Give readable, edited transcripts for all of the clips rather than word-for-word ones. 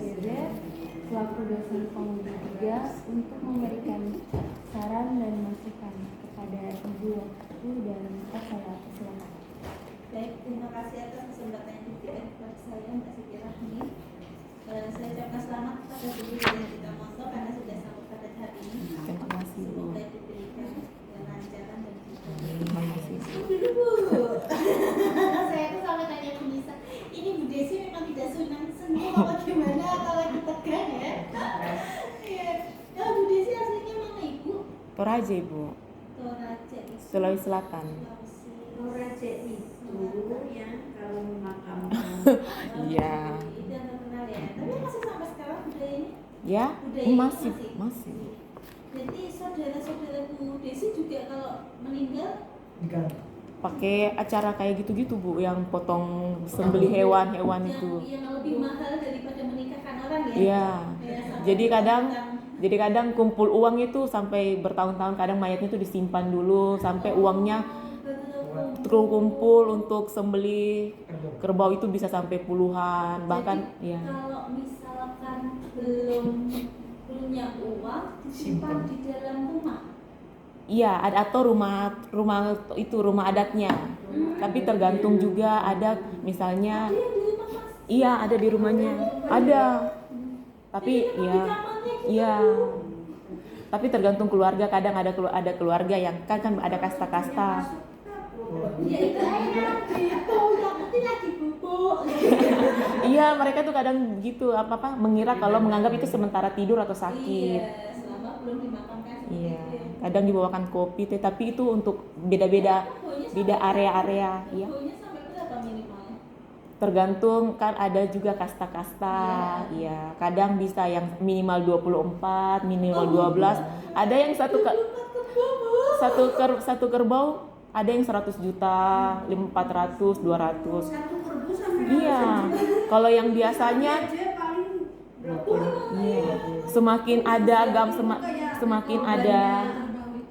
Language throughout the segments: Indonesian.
selaku dosen Komisi 3 untuk memberikan saran dan masukan kepada Ibu waktu dan saya persilakan. Baik, terima kasih atas kesempatan yang diberikan kepada saya Mbak Siti Rahmi. Saya ucapkan selamat kepada Ibu dan kita Monto karena sudah sampai pada hari ini. Terima kasih Bu. Semoga diberikan kelancaran dan Terima kasih Bu. dulu Bu. Saya tuh sampai tanya Bu Nisa, ini Bu Desi memang tidak senang apa gimana kalau kita tegang ya? Iya. Nah, Bu Desi aslinya mana Ibu? Toraja Ibu. Toraja. Sulawesi Selatan. Toraja itu yang kalau memakamkan. Iya. Itu yang terkenal ya. Tapi masih sampai sekarang budaya ini? Ya, Budaya itu masih. Jadi saudara-saudara Bu Desi juga kalau meninggal Pakai acara kayak gitu-gitu Bu, yang potong sembelih hewan itu. yang lebih mahal daripada menikahkan orang ya? Iya. Ya, Jadi kadang kumpul uang itu sampai bertahun-tahun, kadang mayatnya itu disimpan dulu sampai uangnya terkumpul untuk sembelih kerbau itu bisa sampai puluhan, bahkan jadi, ya. kalau misalkan belum punya uang disimpan di dalam rumah. Iya, ada atau rumah adatnya. Tapi tergantung juga, ada misalnya Ada yang di rumah Mas? iya ada di rumahnya. Ada. Tapi Jadi ya di kamarnya gitu, iya. Bu. Tapi tergantung keluarga, kadang ada keluarga yang kan ada kasta-kasta. Ya itu enak gitu, yang penting lagi bubuk. Iya, mereka tuh kadang gitu mengira kalau menganggap itu sementara tidur atau sakit. Iya, selama belum dimakamkan seperti Iya, itu ya. kadang dibawakan kopi teh, tapi itu untuk beda-beda area-area, ya. Baunya sampai berapa minimalnya? Tergantung kan ada juga kasta-kasta. Iya, kadang bisa yang minimal 24, minimal 12. Ada yang satu kerbau ada yang 100 juta, 400, 200. Satu kerbu sampai Iya. Kalau yang biasanya dia paling iya, semakin ada semakin ada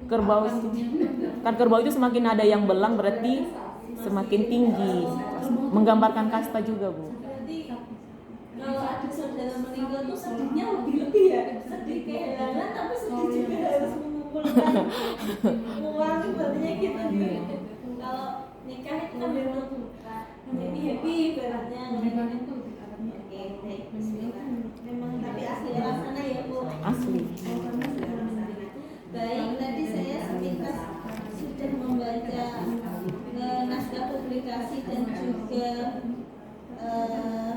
kerbau itu. Kan kerbau itu semakin ada yang belang berarti semakin tinggi. Menggambarkan kasta juga, Bu. Berarti kalau ada saudara meninggal tuh sedihnya lebih ya. Sedih kehilangan tapi sedih juga harus mengumpulkan uang ibaratnya gitu. Kalau nikah itu kan memang happy ibaratnya. Oke, baik. Bismillah. Memang tapi asli orang sana ya Bu. Asli. Baik, tadi saya sepintas sudah membaca naskah publikasi dan juga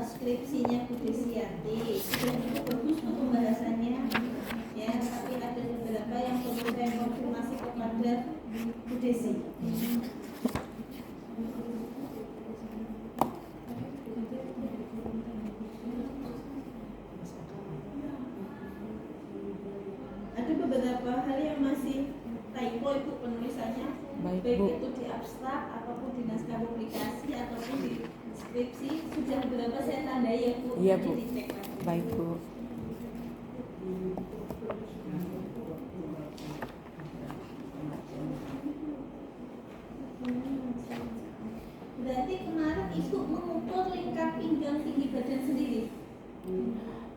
skripsinya Bu Desiati. Sudah cukup bagus untuk pembahasannya ya, tapi ada beberapa yang perlu saya konfirmasi kepada Bu Desi. Ada beberapa hal yang masih typo itu penulisannya, Baik, baik Bu. itu di abstrak ataupun di naskah publikasi ataupun di skripsi. Sudah beberapa saya tandai ya Bu. Iya, Nanti Bu. dicek lagi. Baik, Bu. Berarti kemarin Ibu mengukur lingkar pinggang tinggi badan sendiri.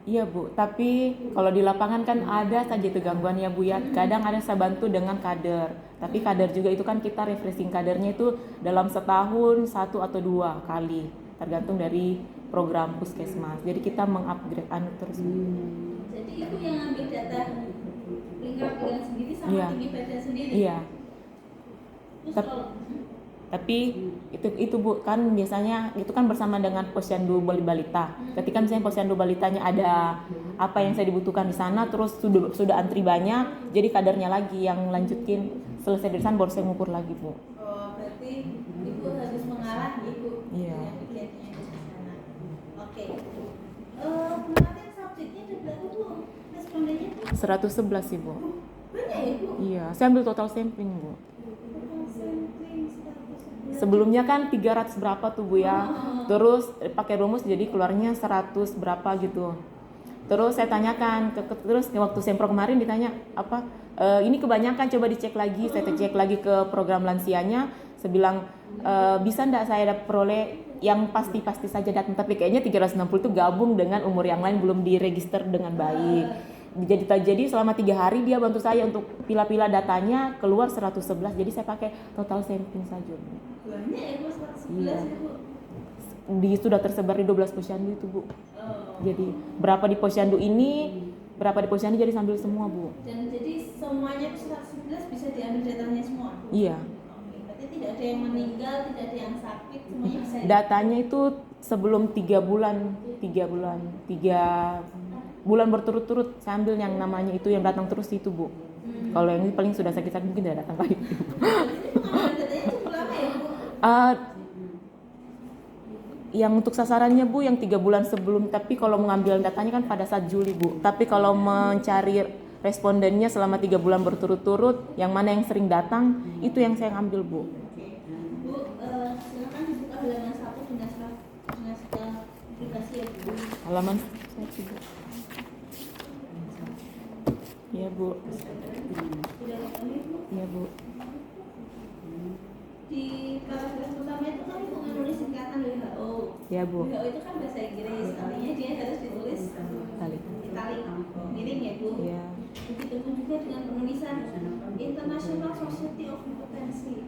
Iya Bu, tapi kalau di lapangan kan ada saja itu gangguannya Bu ya. Kadang ada saya bantu dengan kader, tapi kader juga itu kan kita refreshing kadernya itu dalam setahun 1 atau 2 kali, tergantung dari program puskesmas. Jadi kita mengupgrade terus. Jadi Ibu yang ambil data lingkar pinggang sendiri sama Iya. tinggi badan sendiri. Iya, Terus Tep- kalau tapi itu Bu kan biasanya itu kan bersama dengan posyandu balita. Ketika misalnya posyandu balitanya ada apa yang saya dibutuhkan di sana, terus sudah antri banyak, jadi kadernya lagi yang lanjutin, selesai dari sana baru saya ngukur lagi Bu. berarti Ibu harus mengarah Ibu Iya. yang kegiatannya di sana. Oke. Kemarin subjeknya ada berapa Bu? Respondennya Bu? 111 sih Bu. Banyak ya Bu? Iya, saya ambil total sampling Bu. Sampling 111. Sebelumnya kan 300 berapa tuh Bu ya. Terus pakai rumus jadi keluarnya 100 berapa gitu. Terus saya tanyakan terus waktu sempro kemarin ditanya apa ini kebanyakan, coba dicek lagi. Saya cek lagi ke program lansianya. Saya bilang bisa enggak saya peroleh yang pasti-pasti saja datang, tapi kayaknya 360 itu gabung dengan umur yang lain belum diregister dengan baik. Jadi selama 3 hari dia bantu saya untuk pila-pila datanya, keluar 111, jadi saya pakai total sampling saja. Banyak ya Bu, 111 Iya. ya Bu. Sudah tersebar di 12 posyandu itu Bu. Oh. Jadi berapa di posyandu ini, berapa di posyandu jadi sambil semua Bu. Dan jadi semuanya itu 111 bisa diambil datanya semua. Iya. Oke, berarti tidak ada yang meninggal, tidak ada yang sakit, semuanya bisa. Datanya itu sebelum 3 bulan berturut-turut saya ambil yang namanya itu yang datang terus itu Bu. Kalau yang ini paling sudah sakit-sakit mungkin tidak datang lagi. Pengambilan datanya cukup lama ya Bu? Yang untuk sasarannya Bu yang 3 bulan sebelum, tapi kalau mengambil datanya kan pada saat Juli Bu. Tapi kalau mencari respondennya selama 3 bulan berturut-turut, yang mana yang sering datang, itu yang saya ambil Bu. Bu, silakan dibuka halaman 1 dengan aplikasi ya Bu. Halaman saya Bu. Iya Bu. Sudah kami Bu. Iya Bu. Di paragraf pertama itu kan Bu menulis singkatan WHO. Iya Bu. WHO itu kan bahasa Inggris, artinya dia harus ditulis Italik. italik, miring ya Bu. Iya. Begitupun juga dengan penulisan International Society of Hypertension.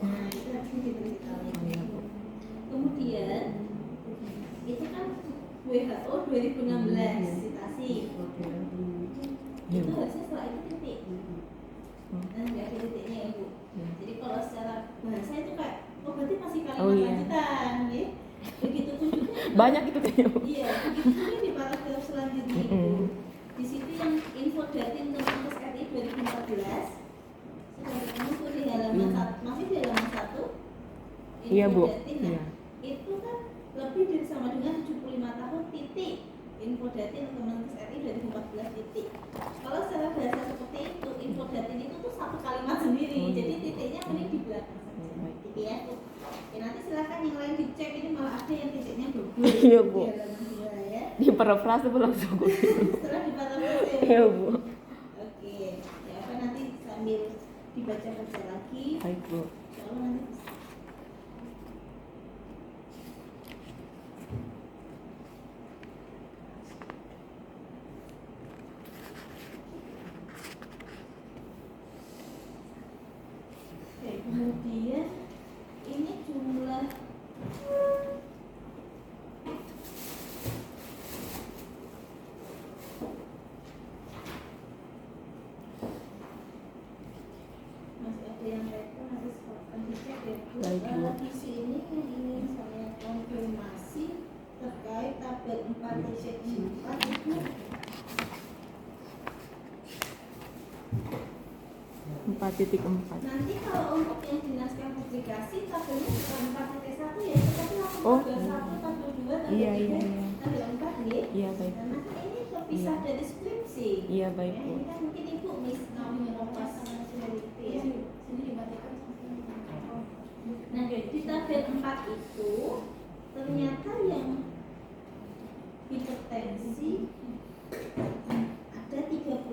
Nah, itu harus ditulis italik. Iya Bu. Kemudian itu kan WHO 2016 citasi. Iya Itu Bu. harusnya setelah itu titik. Nah, nggak ada titiknya ya Bu. Jadi kalau secara bahasa itu kayak, oh berarti masih kalimat Oh, iya. lanjutan, ya. Begitupun juga. Banyak itu tanya Bu. Iya, begitu juga di paragraf selanjutnya itu. Di situ yang info datin Kemenkes RI 2014. Sudah ketemu tuh di halaman masih di halaman 1. Iya Bu. Datin, nah, Iya. itu kan lebih dari sama dengan 75 tahun titik. Info datin Kemenkes RI 2014 titik. Kalau secara bahasa seperti itu, info datin itu tuh satu kalimat sendiri. Jadi titiknya mending di belakang saja. Gitu ya. Oke, nanti silakan yang lain dicek, ini malah ada yang titiknya double. Iya, Bu. Di halaman 2 ya. Di parafrase Bu langsung. Setelah diparafrase. Iya Bu. Oke, ya apa nanti sambil dibaca-baca lagi. Baik Bu. Kalau nanti oke, kemudian ini jumlah masih ada yang rekor, nanti akan dicek ya Bu. Baik, Bu. Di sini yang ingin saya konfirmasi terkait tabel 4.4 itu 4.4. nanti kalau untuk yang dinaskan publikasi tabelnya bukan 4.1 ya, tetapi langsung Oh. tabel 1, tabel 2, tabel Iya, 3, iya, iya. tabel 4 ya. Iya baik Dan Bu. nanti ini terpisah dari skripsi. Iya baik Ya, Bu. ini kan mungkin Ibu ngompas nationality ya. Nah, di tabel 4 itu ternyata yang hipertensi ada 35,1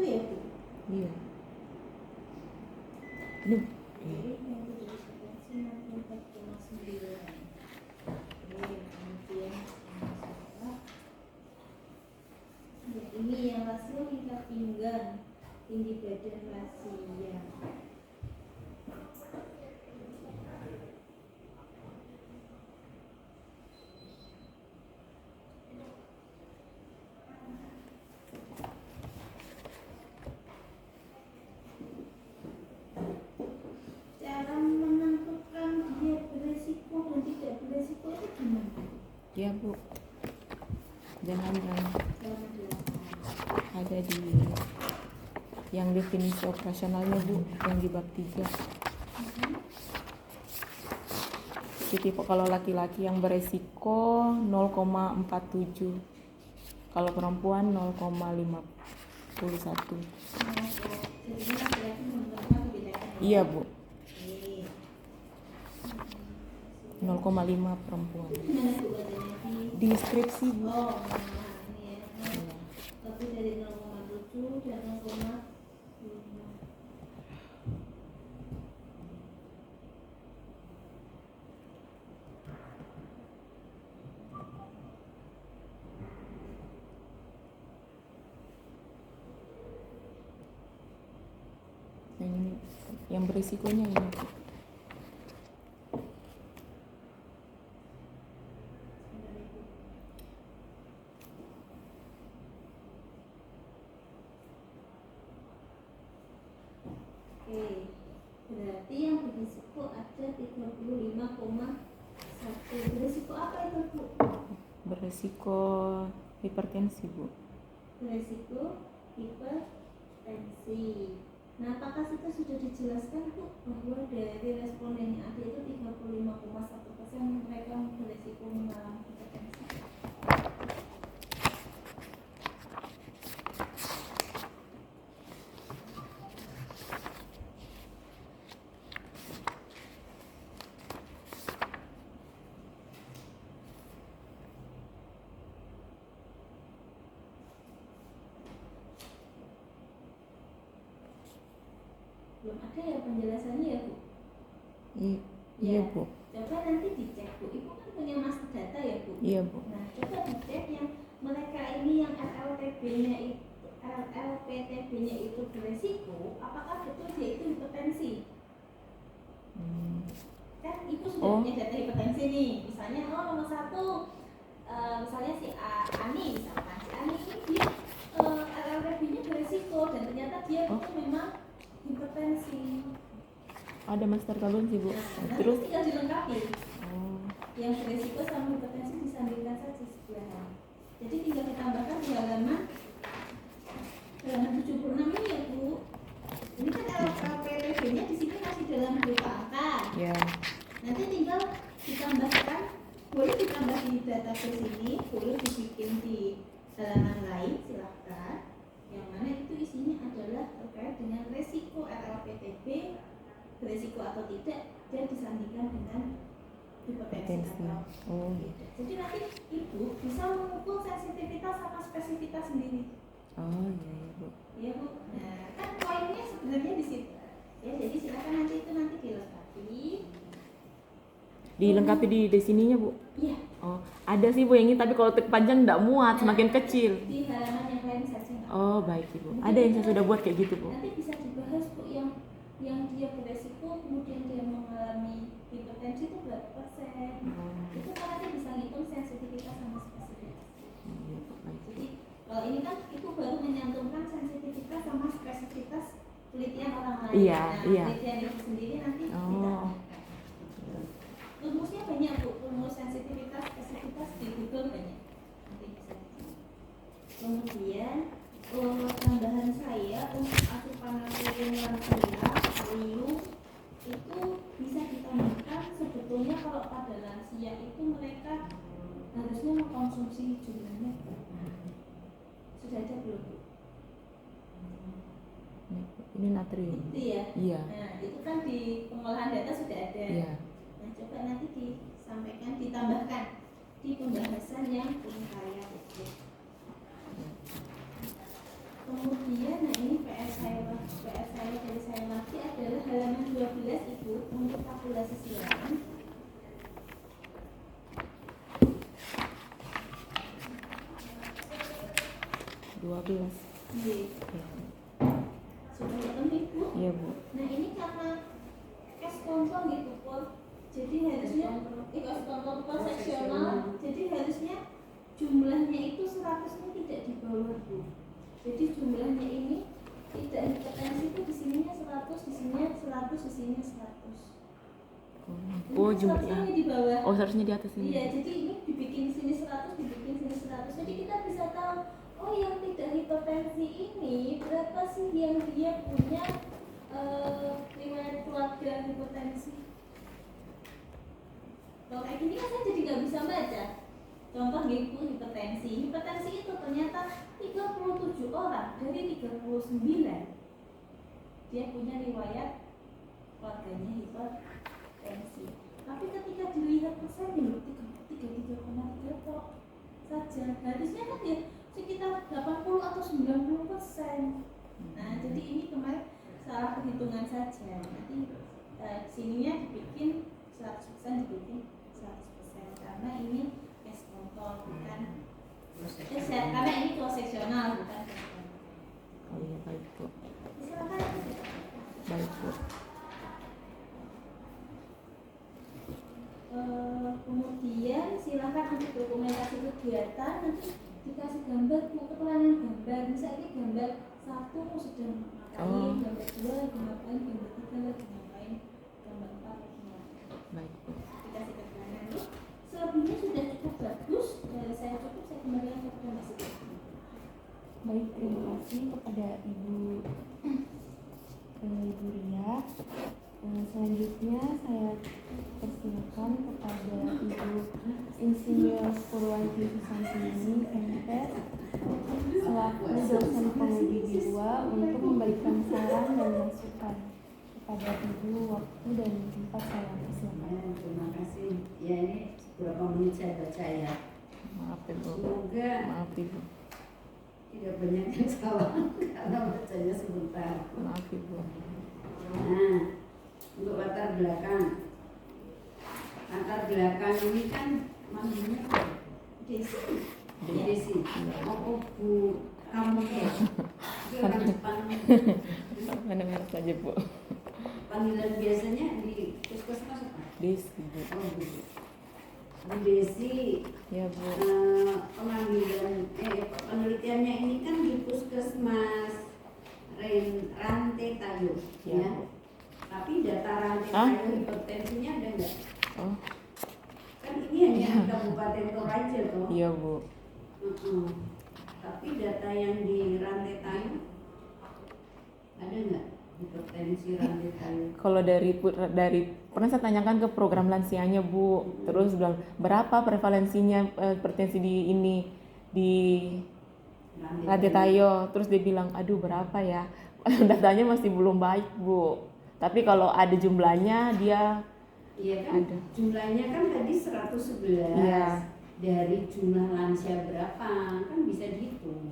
ya Bu. Iya. Ini Jadi yang hipertensi 64,9. Oke, kemudian ya, ini yang rasio lingkar pinggang, tinggi badan rahasia. Cara menentukan dia beresiko dan tidak beresiko itu gimana? ya Bu. Jangan yang Selama 8. ada di yang definisi operasionalnya Bu, yang di bab 3. Jadi kalau laki-laki yang beresiko 0,47. Kalau perempuan 0,51. Jadi laki-laki menentukan dibedakan. Iya Bu. Oke. 0,5 perempuan. Gimana Bu katanya di Di skripsi Bu. oh, ini ya. Lebih dari 0,7 dan 0,5. yang berisikonya ini. Oke, berarti yang berisiko ada 35,1. Berisiko apa itu, Bu? Berisiko hipertensi, Bu. Berisiko hipertensi. Nah, apakah kita sudah dijelaskan, Bu, bahwa dari responden yang ada itu 35,1% mereka berisiko mengalami hipertensi? Belum ada ya penjelasannya ya, Bu? Iya, Bu. Coba nanti dicek, Bu. Ibu kan punya master data ya, Bu? Iya, Bu. Nah, coba dicek yang mereka ini yang LLTB-nya itu LLPTB-nya itu beresiko, apakah betul dia itu hipertensi? Kan ibu sudah punya data hipertensi nih. Misalnya nomor 1 misalnya si Ani misalkan. Si Ani ini dia LLTB-nya beresiko dan ternyata dia itu memang hipertensi. Ada master tabel sih, Bu. Nah, Terus nanti tinggal dilengkapi. oh, Yang beresiko sama hipertensi disandingkan saja sebelahan. Jadi tinggal ditambahkan di halaman 76 ini ya, Bu. Ini kan LPTB-nya di sini masih dalam berupa angka. ya. Nanti tinggal ditambahkan, boleh ditambah di database ini, boleh dibikin di halaman lain, silahkan. Yang mana itu isinya adalah terkait dengan resiko LLPTB, beresiko atau tidak, dan disandingkan dengan hipertensi atau Oh, tidak. Jadi nanti ibu bisa mengukur sensitivitas sama spesifitas sendiri. oh iya, Bu. Ya, Bu. Nah, kan poinnya sebenarnya di situ. Ya, jadi silakan nanti itu nanti dilengkapi. Dilengkapi di sininya, Bu. Iya. Oh, ada sih, Bu, yang ini, tapi kalau panjang enggak muat, semakin kecil. Di halaman yang lain saja. Nggak Oh, baik, Ibu. Ada yang saya sudah buat kayak gitu, Bu. Nanti bisa dibahas, Bu, yang dia beresiko kemudian dia mengalami hipertensi itu berapa persen. Itu kan nanti bisa ngitung sensitivitas sama spesifitas. Iya, Bu, baik. Jadi kalau ini kan itu baru menyantumkan sensitivitas sama spesifitas penelitian orang lain. Iya, Nah, iya. penelitian itu sendiri nanti kita Oh. rumusnya banyak, Bu. Rumus sensitivitas spesifitas di Google banyak. Nanti bisa dicari. Kemudian tambahan saya untuk asupan nutrien lansia lalu itu bisa ditambahkan sebetulnya kalau pada lansia itu mereka harusnya mengkonsumsi jumlahnya sudah ada belum, Bu? Ini natrium. Itu ya. Iya. Nah, itu kan di pengolahan data sudah ada. Iya. Nah, coba nanti disampaikan, ditambahkan di pembahasan yang kaya itu. Kemudian, nah ini PR saya dari saya lagi adalah halaman 12 Ibu untuk tabulasi silang. -12. Iya. Sudah ketemu, Ibu? Iya, Bu. Nah ini karena cash control gitu, Pol. Jadi harusnya cash control per seksional. Jadi harusnya jumlahnya itu 100-nya tidak di bawah, Bu. Jadi jumlahnya ini tidak hipertensi itu di sininya 100, di sininya 100, di sininya 100. Oh, jumlahnya. Di bawah. Oh, seharusnya di atas ini. Iya, jadi ini dibikin sini 100, dibikin sini 100. Jadi kita bisa tahu, oh yang tidak hipertensi ini berapa sih yang dia punya riwayat keluarga hipertensi. Kalau kayak gini kan saya jadi nggak bisa baca. Contoh gitu, hipertensi. Hipertensi itu ternyata 37 orang dari 39 dia punya riwayat keluarganya hipertensi. Tapi ketika dilihat persennya 33,3 kok saja. Harusnya kan ya sekitar 80 atau 90%. Nah, jadi ini kemarin salah perhitungan saja. Nanti sininya dibikin 100%, dibikin 100% karena ini cash control bukan karena ini cross seksional bukan cash control. Oh iya, baik, Bu. Silakan. Baik Bu. Kemudian silakan untuk dokumentasi kegiatan, nanti dikasih gambar, mau keterangan gambar, misalnya gambar 1 sedang ngapain, gambar 2 lagi ngapain, gambar 3 lagi ngapain, gambar 4 lagi ngapain. Baik Bu. Dikasih keterangan itu. Selebihnya sudah cukup bagus, dari saya cukup, saya kembalikan kepada Mas Ibu. Baik, terima kasih kepada Ibu Ria. Selanjutnya saya persilakan kepada Ibu Insinyur Purwanti Susanti MPes selaku dosen penguji D2 untuk memberikan saran dan masukan kepada Ibu. Waktu dan tempat saya persilakan. Terima kasih. Ya, ini beberapa menit saya baca ya. Maaf Ibu. Semoga Maaf Ibu. tidak banyak yang salah karena bacanya sebentar. Maaf Ibu. Nah, untuk latar belakang. Latar belakang ini kan manggilnya Desi. Desi. Oh, Bu kamu ya. Itu orang Jepang. Mana saja Bu. Panggilan biasanya di puskesmas apa? Desi Bu. Oh, Bu. Bu Desi. Ya Bu. Penelitiannya ini kan di puskesmas Rantai Tayo, Ya. ya. Tapi data Rantai Tayo hipertensinya ada nggak? Oh, Kan ini hanya di Kabupaten Toraja toh. iya Bu. Tapi data yang di Rantai Tayo ada nggak hipertensi Rantai Tayo? Kalau dari pernah saya tanyakan ke program lansianya Bu, terus bilang berapa prevalensinya hipertensi di ini di Rantai Tayo, terus dia bilang aduh berapa ya, datanya masih belum baik Bu, tapi kalau ada jumlahnya dia Iya kan? ada. Jumlahnya kan tadi 111. Iya. Dari jumlah lansia berapa? Kan bisa dihitung.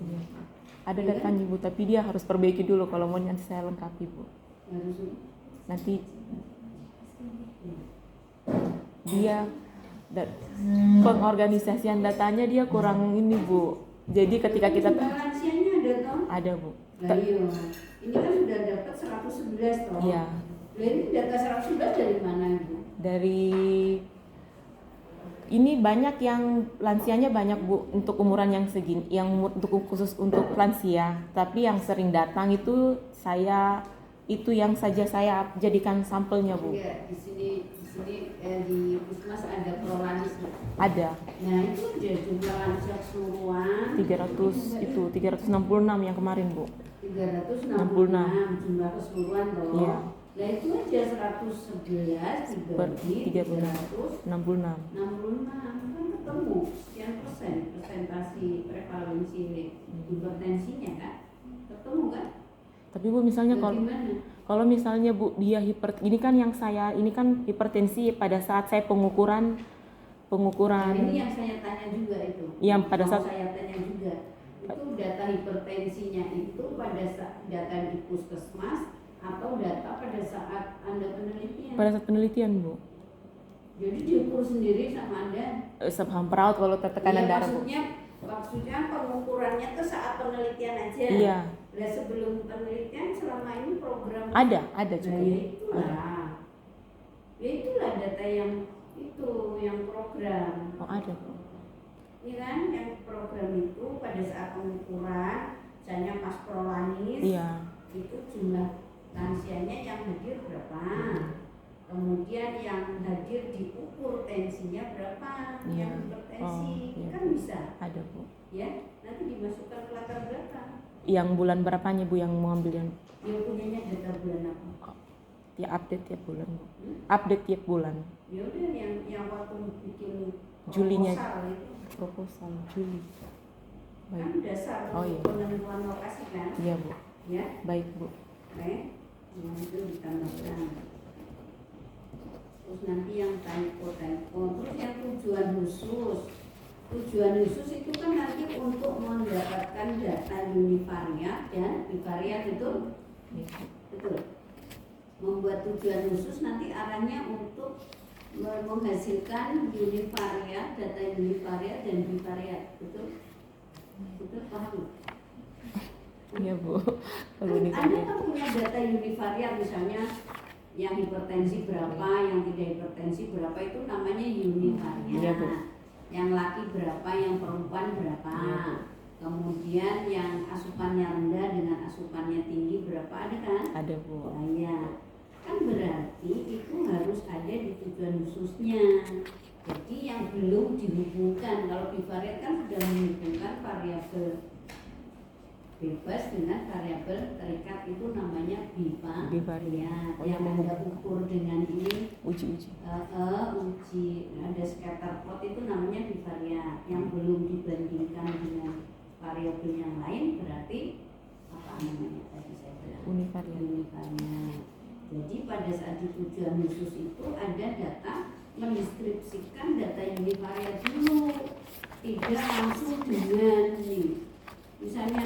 Ada Iya kan? datanya Bu, tapi dia harus perbaiki dulu kalau mau nanti saya lengkapi Bu. Harus Nanti dia pengorganisasian datanya dia kurang ini Bu. Jadi ketika kita jumlah lansianya ada toh? ada Bu. Lah iya. Ini kan sudah dapat 111 toh. Iya. Lah ini data 111 dari mana Bu? Dari ini banyak yang lansianya banyak Bu untuk umuran yang segini, yang untuk khusus untuk lansia. Tapi yang sering datang itu yang saja saya jadikan sampelnya Bu. Enggak, di sini di Puskesmas ada Prolanis. Ada Nah, itu ada jumlah lansia keseluruhan 366 yang kemarin Bu. 366 jumlah keseluruhan loh. Iya. Nah itu aja 111 dibagi 366. 366 kan ketemu sekian persen persentasi prevalensi hipertensinya kan ketemu kan. Tapi Bu misalnya Bagaimana? kalau misalnya Bu dia ini kan hipertensi pada saat saya pengukuran Nah, ini yang saya tanya juga itu. Yang pada Mau saat saya tanya juga itu data hipertensinya itu pada saat data di puskesmas atau data pada saat Anda penelitian? pada saat penelitian Bu. Jadi diukur sendiri sama Anda? Sama perawat kalau tekanan Iya, darah Bu. maksudnya pengukurannya tuh saat penelitian aja. Iya. Nah sebelum penelitian selama ini program Ada Nah, juga. ya itulah data yang program. Oh ada Bu. Ini kan yang program itu pada saat pengukuran, misalnya pas Prolanis, Iya. itu jumlah lansianya yang hadir berapa, kemudian yang hadir diukur tensinya berapa, Iya. yang hipertensi, iya. kan bisa, Ada Bu. ya nanti dimasukkan ke latar belakang. Yang bulan berapanya Bu yang mau ambil yang Dia punyanya data bulan apa? ya update tiap bulan Bu. Update tiap bulan. Ya udah yang waktu bikin Julinya. proposal itu Proposal Juli. kan Baik. dasar Oh, untuk iya. penentuan lokasi kan, Iya Bu. ya, Baik Bu. yang itu ditambahkan. Terus nanti yang typo, terus yang tujuan khusus itu kan nanti untuk mendapatkan data univariat dan bivariat, betul? Iya. Betul. Membuat tujuan khusus nanti arahnya untuk menghasilkan univariat, data univariat dan bivariat, betul? Betul, paham? Iya Bu. Kalau Anda univariat. kan punya data univariat, misalnya yang hipertensi berapa, yang tidak hipertensi berapa, itu namanya univariat. Iya, Bu. Yang laki berapa, yang perempuan berapa. Iya. Kemudian yang asupannya rendah dengan asupannya tinggi berapa, ada kan? Ada Bu. Nah, ya. Kan berarti itu harus ada di tujuan khususnya. Jadi yang belum dihubungkan, kalau bivariat kan sudah menghubungkan variabel bebas dengan variabel terikat, itu namanya bivariat. Oh, Yang yang Anda ukur dengan ini Uji-uji. uji ada scatter plot, itu namanya bivariat. Yang belum dibandingkan dengan variabel yang lain berarti apa namanya tadi saya bilang? Univariat. Univariat. Jadi pada saat di tujuan khusus itu ada data, mendeskripsikan data univariat dulu, tidak langsung dengan ini. Misalnya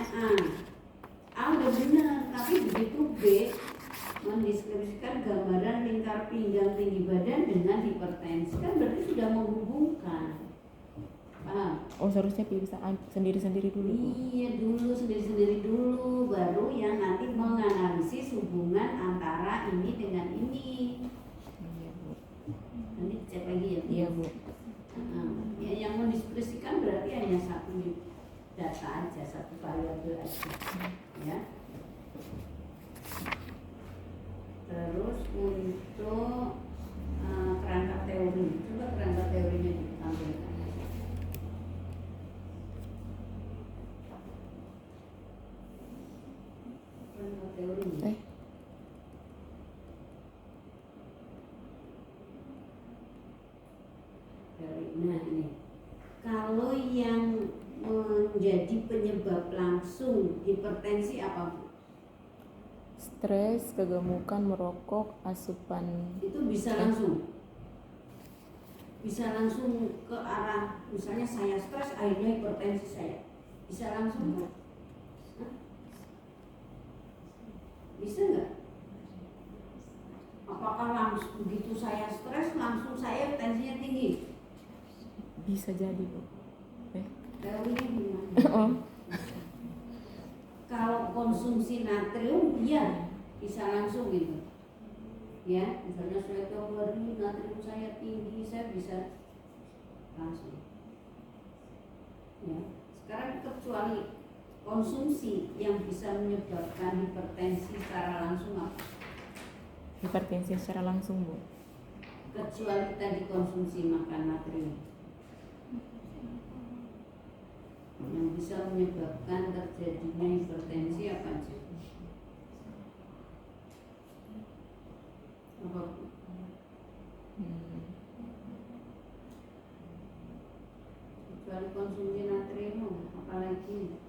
A udah benar, tapi begitu B mendeskripsikan gambaran lingkar pinggang tinggi badan dengan hipertensi, kan berarti sudah menghubungkan. Paham? Oh seharusnya bisa sendiri-sendiri dulu Bu. Iya, dulu sendiri-sendiri dulu, baru yang nanti menganalisis hubungan antara ini dengan ini. Iya Bu. Nanti cek lagi ya. Iya Bu. Ya, yang mendiskusikan berarti hanya satu data aja, satu variabel aja, ya. Terus untuk kerangka teori, coba kerangka teorinya ditampilkan. Kerangka teorinya. Nah ini, kalau yang menjadi penyebab langsung hipertensi apa Bu? Stres, kegemukan, merokok, asupan. Itu bisa langsung ke arah, misalnya saya stres akhirnya hipertensi saya, bisa langsung nggak? Bisa nggak? Apakah langsung begitu saya stres langsung saya tensinya tinggi? Bisa jadi Bu. Teorinya gimana? Oh. Kalau konsumsi natrium, iya bisa langsung gitu. Ya, misalnya saya tahu hari natrium saya tinggi, saya bisa langsung. Ya, sekarang kecuali konsumsi yang bisa menyebabkan hipertensi secara langsung apa? Hipertensi secara langsung Bu. Kecuali tadi konsumsi makan natrium. Yang bisa menyebabkan terjadinya hipertensi apa aja? Apa? Kecuali konsumsi natrium, apalagi?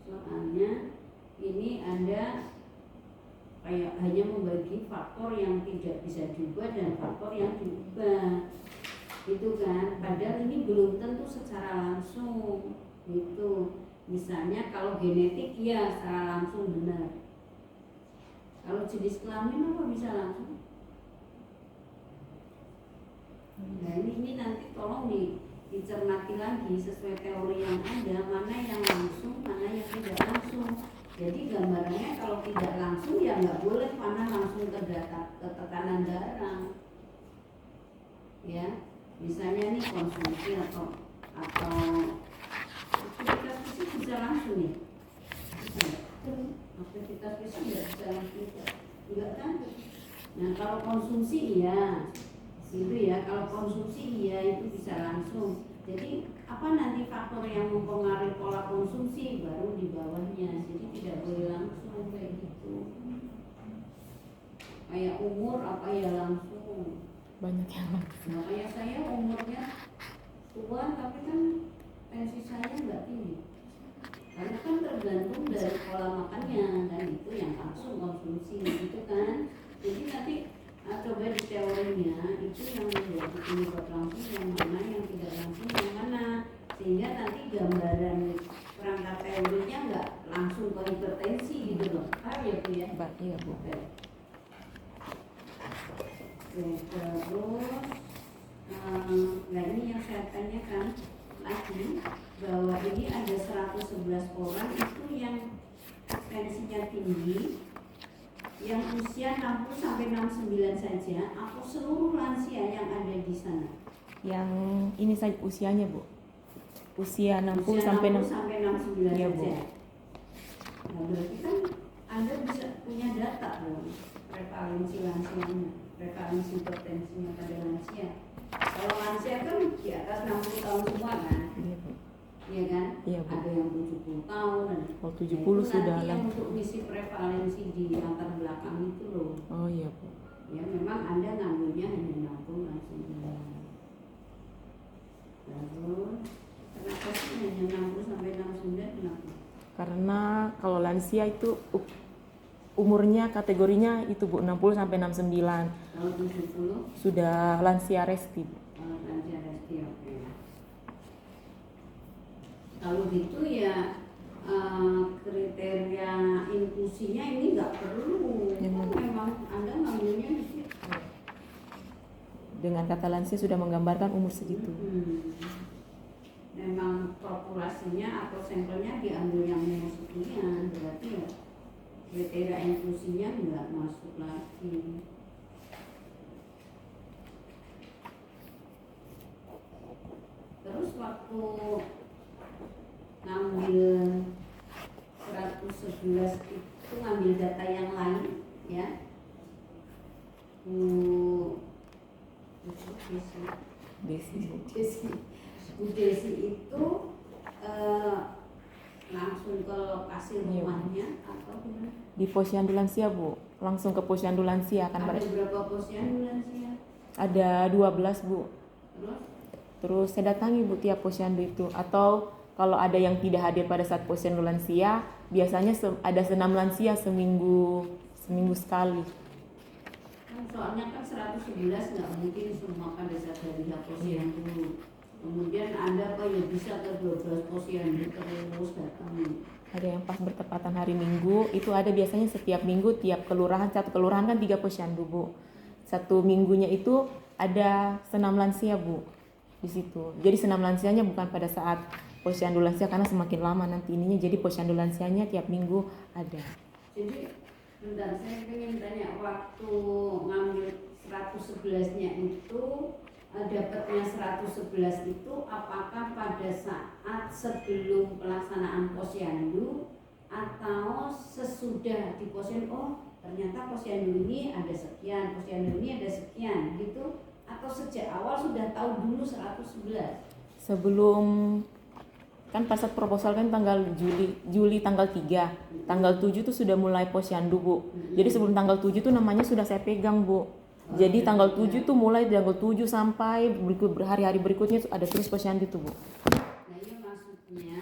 Soalnya ini Anda kayak hanya membagi faktor yang tidak bisa diubah dan faktor yang diubah, gitu kan? Padahal ini belum tentu secara langsung, gitu. Misalnya kalau genetik ya secara langsung benar. Kalau jenis kelamin apa bisa langsung? Nah ini nanti tolong dicermati lagi sesuai teori yang ada, mana yang langsung, mana yang tidak langsung. Jadi gambarannya kalau tidak langsung ya nggak boleh panah langsung ke tekanan darah. Ya, misalnya nih konsumsi atau aktivitas fisik bisa langsung nih. Aktivitas fisik nggak bisa langsung, enggak kan? Nah kalau konsumsi iya, itu ya. Kalau konsumsi iya itu bisa langsung. Jadi apa nanti faktor yang mempengaruhi pola konsumsi baru di bawahnya. Jadi tidak boleh langsung kayak gitu. Kayak umur apa ya langsung. Banyak yang langsung. Nah, kayak saya umurnya tua tapi kan tensi saya nggak tinggi. Karena kan tergantung dari pola makannya, dan itu yang langsung konsumsi gitu kan. Jadi nanti coba di teorinya itu yang menjadi penyebab langsung yang mana, yang tidak langsung yang mana, sehingga nanti gambaran perangkat teorinya nggak langsung ke hipertensi gitu loh. Ya Bu ya? Iya Bu. Oke, terus Nah ini yang saya tanyakan lagi, bahwa ini ada 111 orang itu yang tensinya tinggi, yang usia 60 sampai 69 saja, atau seluruh lansia yang ada di sana? Yang ini saja usianya Bu, usia 60 Usia sampai 60 sampai 69 Iya, saja. Bu. Nah berarti kan Anda bisa punya data dong, prevalensi lansianya, prevalensi hipertensinya pada lansia. Kalau lansia kan di atas 60 tahun semua kan, Iya Bu. iya kan? Iya, Bu. Ada yang 70 tahun. Oh, Nah, 70 itu sudah nanti yang lanjut. untuk misi prevalensi di latar belakang itu loh. Oh iya Bu. Ya memang Anda ngambilnya hanya 60 langsung. Lalu kenapa sih hanya 60 sampai 69 kenapa? Karena kalau lansia itu umurnya kategorinya itu Bu 60 sampai 69. Kalau 70 Sudah lansia resti Bu. lansia resti, oke. Kalau gitu ya kriteria inklusinya ini nggak perlu. Yang Kan memang Anda ngambilnya di situ. Dengan kata lansia sudah menggambarkan umur segitu. Memang populasinya atau sampelnya diambil yang umur sekian, berarti ya kriteria inklusinya nggak masuk lagi. Terus waktu ngambil 111 itu ngambil data yang lain ya. Desi Bu. Bu Desi itu langsung ke lokasi rumahnya atau gimana? Di posyandu lansia Bu, langsung ke posyandu lansia kan Ada berapa posyandu lansia? ada 12 Bu. Terus Terus saya datangi Bu tiap posyandu itu, atau kalau ada yang tidak hadir pada saat posyandu lansia, biasanya ada senam lansia seminggu sekali. kan soalnya kan 111 nggak mungkin semua pada saat hari posyandu. Kemudian Anda apa ya bisa ke 12 posyandu terus datang. Ada yang pas bertepatan hari Minggu, itu ada biasanya setiap minggu tiap kelurahan, satu kelurahan kan 3 posyandu Bu. Satu minggunya itu ada senam lansia Bu di situ. Jadi senam lansianya bukan pada saat posyandu lansia karena semakin lama nanti ininya, jadi posyandu lansianya tiap minggu ada. Jadi bentar, saya ingin tanya, waktu ngambil 111-nya itu dapatnya 111 itu apakah pada saat sebelum pelaksanaan posyandu atau sesudah di posyandu? Oh ternyata posyandu ini ada sekian, posyandu ini ada sekian gitu, atau sejak awal sudah tahu dulu 111? Sebelum kan pas saat proposal kan tanggal Juli tanggal 3, tanggal 7 tuh sudah mulai posyandu Bu. Jadi sebelum tanggal 7 tuh namanya sudah saya pegang Bu. Jadi tanggal 7 tuh mulai tanggal 7 sampai hari-hari berikutnya ada terus posyandu tuh Bu. Nah iya maksudnya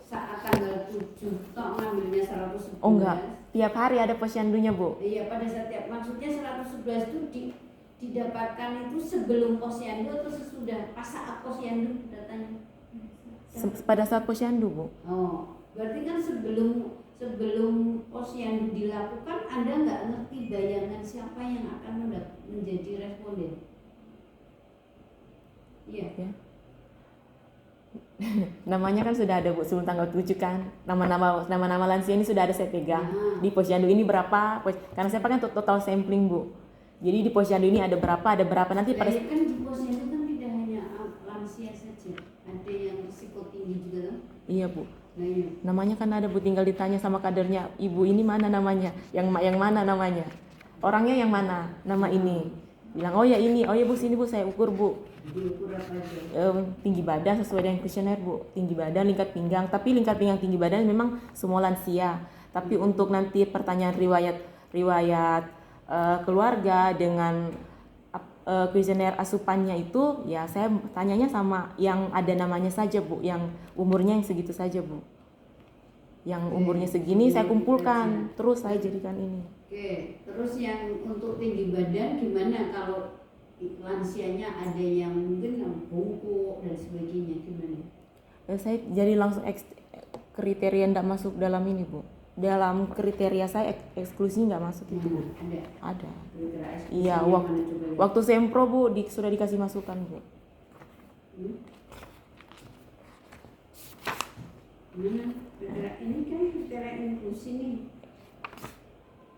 saat tanggal 7 toh ngambilnya 111. Oh enggak, tiap hari ada posyandunya Bu. Iya pada setiap, maksudnya 111 itu didapatkan itu sebelum posyandu atau sesudah pas saat posyandu datanya? Pada saat posyandu Bu. Oh berarti kan sebelum posyandu dilakukan Anda nggak ngerti bayangan siapa yang akan menjadi responden? Iya. Ya. Namanya kan sudah ada Bu sebelum tanggal 7 kan. Nama-nama lansia ini sudah ada saya pegang. Di posyandu ini berapa? Karena saya pakai total sampling Bu. Jadi di posyandu ini ada berapa nanti pada kan di posyandu kan tidak hanya lansia saja, ada yang risiko tinggi juga kan? Iya Bu. Nah iya. Namanya kan ada Bu, tinggal ditanya sama kadernya, ibu ini mana namanya, yang mana namanya, orangnya yang mana, nama ini, bilang oh ya ini, oh ya Bu sini Bu saya ukur Bu. Diukur apa aja? Tinggi badan sesuai dengan kuesioner Bu, tinggi badan, lingkar pinggang, tapi lingkar pinggang tinggi badan memang semua lansia, tapi untuk nanti pertanyaan riwayat keluarga dengan kuesioner asupannya itu ya saya tanyanya sama yang ada namanya saja Bu, yang umurnya yang segitu saja Bu, yang umurnya segini saya kumpulkan terus saya jadikan ini. Oke, terus yang untuk tinggi badan gimana kalau lansianya ada yang mungkin yang bungkuk dan sebagainya gimana? Saya jadi langsung kriteria tidak masuk dalam ini Bu, dalam kriteria saya eksklusi nggak masuk itu Bu. Ada. Ada. Kriteria eksklusi Iya, yang mana coba lihat? waktu sempro Bu sudah dikasih masukan Bu. Mana? Ini kan kriteria inklusi nih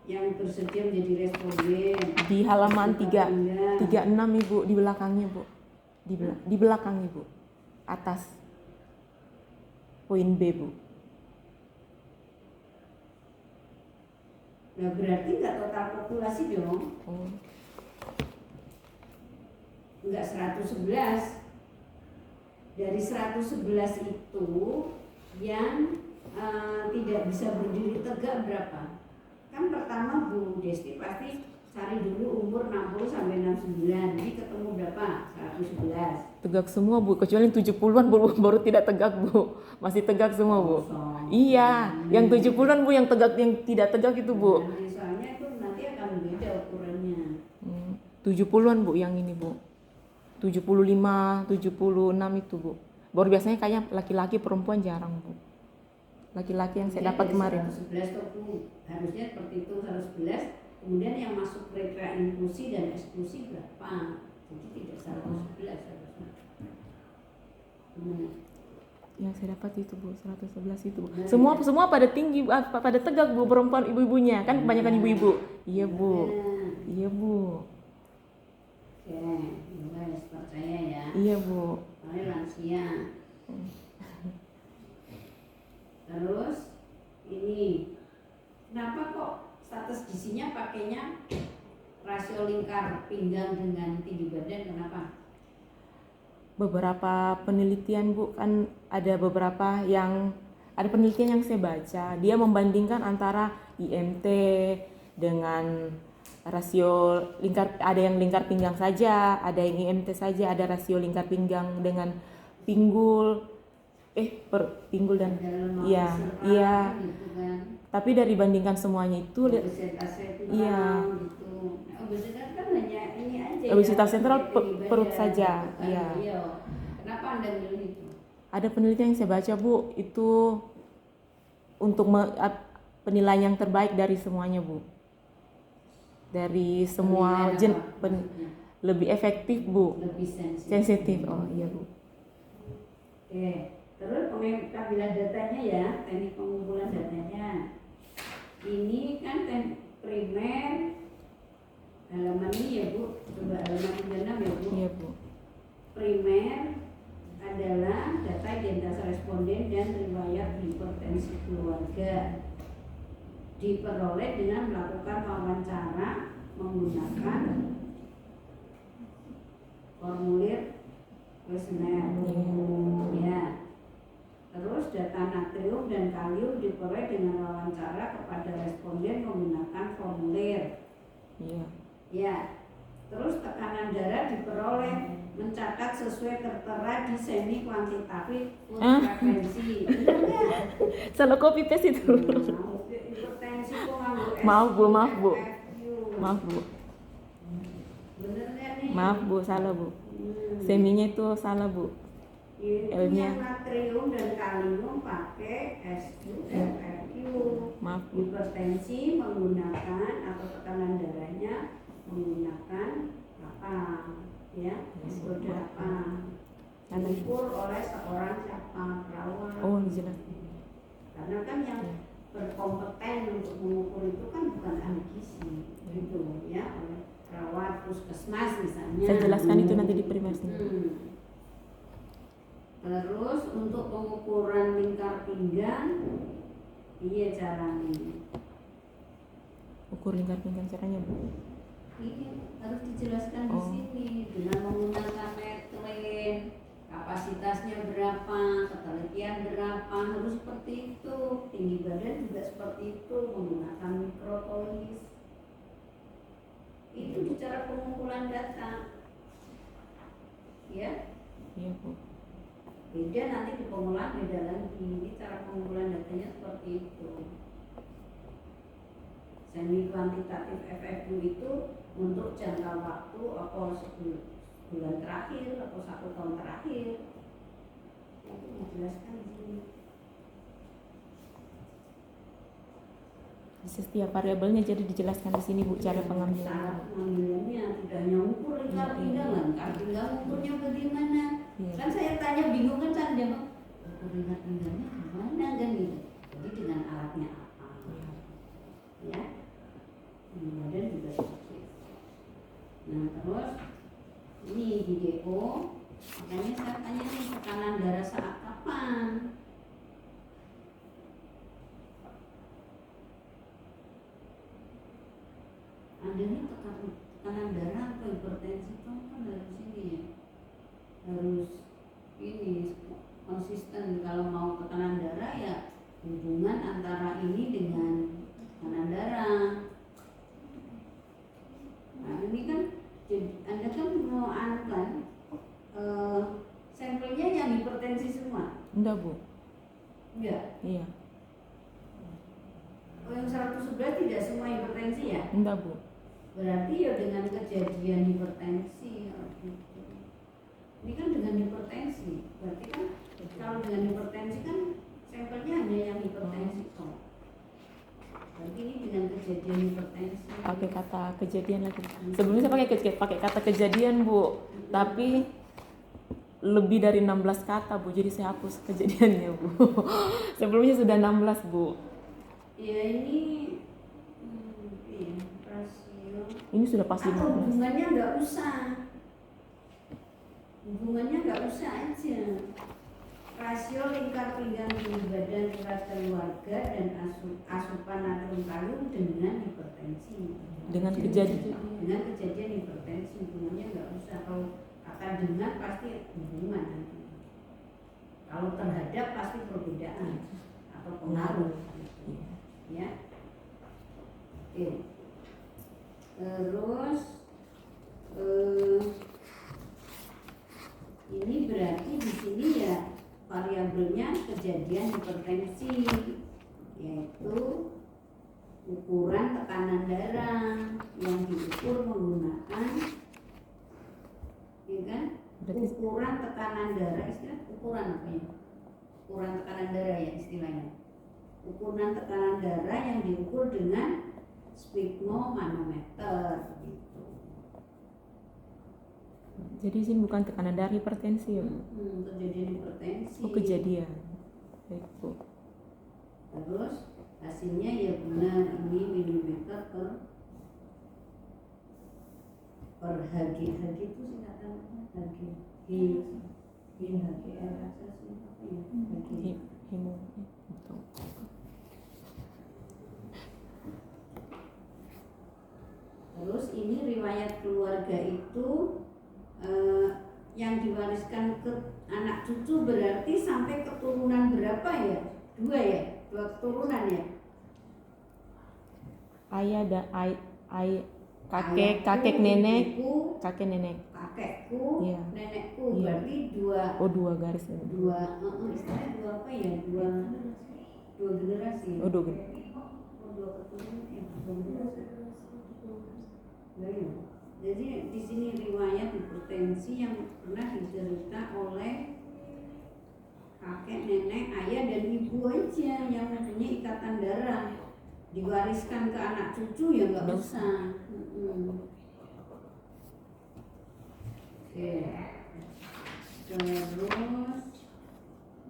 yang bersedia menjadi responden. Di halaman Suka pindah. 36 Ibu, di belakangnya Bu. Di belakang Ibu. Atas. Poin B Bu. Nah berarti nggak total populasi dong, Oh. nggak 111. Dari 111 itu yang tidak bisa berdiri tegak berapa? Kan pertama Bu Desti pasti cari dulu umur 60 sampai 69. Jadi ketemu berapa? 111. Tegak semua Bu, kecuali 70-an baru tidak tegak Bu. Masih tegak semua Bu. Kosong. Iya, yang 70-an Bu yang tegak, yang tidak tegak itu Bu. Nanti soalnya itu nanti akan beda ukurannya. 70-an Bu yang ini Bu. 75, 76 itu Bu. Baru biasanya kayaknya laki-laki, perempuan jarang Bu. Laki-laki yang saya dapat kemarin. 111 tuh Bu. Harusnya seperti itu 111. Kemudian yang masuk kriteria inklusi dan eksklusi berapa? Jadi tidak 111 harusnya. Yang saya dapat itu Bu, 111 itu Bu. Semua pada tinggi, pada tegak Bu, perempuan ibu-ibunya. Kan kebanyakan ibu-ibu. Iya Bu. Iya Bu. Oke, guys, percaya ya. Iya Bu. Oleh lansia. Terus ini kenapa kok status gizinya pakainya rasio lingkar pinggang dengan tinggi badan, kenapa? Beberapa penelitian Bu, kan ada beberapa yang ada penelitian yang saya baca, dia membandingkan antara IMT dengan rasio lingkar, ada yang lingkar pinggang saja, ada yang IMT saja, ada rasio lingkar pinggang dengan pinggul pinggul dan iya gitu kan. tapi dari bandingkan semuanya itu Obesitasnya itu iya. gitu. Nah, obesitas kan hanya ini aja. Obesitas ya, sentral tinggi perut badan, saja, gitu kan. iya. Iya. Kenapa Anda milih itu? ada penelitian yang saya baca Bu, itu untuk penilaian yang terbaik dari semuanya Bu, dari semua Penilaian apa maksudnya? lebih efektif Bu, Lebih sensitif. Oh iya Bu. Oke. Terus pengambilan datanya ya, teknik pengumpulan datanya. Ini kan primer halaman ini ya Bu, coba halaman 36 ya Bu. Iya Bu. Primer adalah data identitas responden dan riwayat hipertensi keluarga. Diperoleh dengan melakukan wawancara menggunakan formulir kuesioner. Ya. Terus data natrium dan kalium diperoleh dengan wawancara kepada responden menggunakan formulir. Iya. Ya. Terus tekanan darah diperoleh mencatat sesuai tertera di semi kuantitatif food frequency. Benar nggak? Salah copy paste itu. Hipertensi kok nganggo Maaf, Bu, maaf, Bu. FQ. Maaf Bu. Bener nggak nih? Maaf Bu, salah Bu. Seminya itu salah Bu. Itu L-nya. yang natrium dan kalium pakai SQ dan FQ. Maaf Bu. Hipertensi menggunakan atau tekanan darahnya menggunakan apa? Ya, metode apa? Diukur oleh seorang siapa? Perawat. Oh jelas. Karena kan yang berkompeten untuk mengukur itu kan bukan ahli gizi, gitu ya, oleh perawat puskesmas misalnya. Saya jelaskan itu nanti di primersnya. Terus untuk pengukuran lingkar pinggang, iya caranya. Ukur lingkar pinggang caranya Bu. Ini harus dijelaskan di Oh. sini dengan menggunakan metlin, kapasitasnya berapa, ketelitian berapa, harus seperti itu. Tinggi badan juga seperti itu, menggunakan mikrotolis. Itu cara pengumpulan data. Ya, Iya Bu. beda nanti di pengolahan beda lagi. Ini cara pengumpulan datanya seperti itu. Semi kuantitatif FFQ itu untuk jangka waktu atau sebulan terakhir atau 1 tahun terakhir. Itu dijelaskan di sini. Di setiap variabelnya jadi dijelaskan di sini Bu cara Cara pengambilan. pengambilannya tidak hanya ukur lingkar pinggang, lingkar pinggang ukurnya bagaimana? Iya. Kan saya tanya bingung kan saya jawab ringan-ringannya gimana kan gitu. Jadi dengan alatnya apa? Ya. Badan juga sedikit. Nah terus ini di DO, makanya saya tanya nih tekanan darah saat kapan? Anda ini tekanan darah atau hipertensi itu kan harus ini ya, harus ini konsisten. Kalau mau tekanan darah ya hubungan antara ini dengan tekanan darah. Nah ini kan Anda kan mau kan sampelnya yang hipertensi semua? Enggak Bu. Enggak. Iya. Oh yang 111 tidak semua hipertensi ya? Enggak Bu. Berarti ya dengan kejadian hipertensi. Ini kan dengan hipertensi. Berarti kan kalau dengan hipertensi kan sampelnya hanya yang hipertensi kok. Berarti ini dengan kejadian hipertensi. Pakai kata kejadian lagi. Sebelumnya saya pakai kata kejadian Bu, tapi lebih dari 16 kata Bu, jadi saya hapus kejadiannya Bu. Sebelumnya sudah 16 Bu. Ya ini iya, rasio. Ini sudah pasti Atau 16. hubungannya nggak usah. Hubungannya nggak usah aja. Rasio lingkar pinggang tinggi badan berat keluarga dan asupan natrium kalium dengan hipertensi. Dengan kejadian. Dengan kejadian hipertensi hubungannya nggak usah. Kalau kata dengan pasti hubungan nanti. Kalau terhadap pasti perbedaan atau pengaruh. Ya. Oke. Terus ini berarti di sini ya variabelnya kejadian hipertensi, yaitu ukuran tekanan darah yang diukur menggunakan, ya kan? Ukuran tekanan darah, istilah ukuran apa ya? Ukuran tekanan darah ya istilahnya. Ukuran tekanan darah yang diukur dengan sphygmomanometer gitu. Jadi sini bukan tekanan darah hipertensi ya Bu? Kejadian hipertensi. Oh kejadian. Baik Bu. Terus hasilnya ya benar ini milimeter per Hg. Hg itu singkatan apa? HGR apa sih? Hemo. Terus ini riwayat keluarga itu yang diwariskan ke anak cucu berarti sampai keturunan berapa ya? 2 ya? 2 keturunan ya? Ayah dan kakek nenek, ibuku, kakek nenek. kakekku, Iya. nenekku, Iya. berarti 2 Oh 2 garis. istilahnya 2 apa ya? 2 generasi. Oh 2 garis. Oh, 2 keturunan ya? 2 generasi. Iya. Jadi di sini riwayat hipertensi yang pernah diderita oleh kakek, nenek, ayah dan ibu aja yang mempunyai ikatan darah, diwariskan ke anak cucu ya nggak usah. Oke. Terus,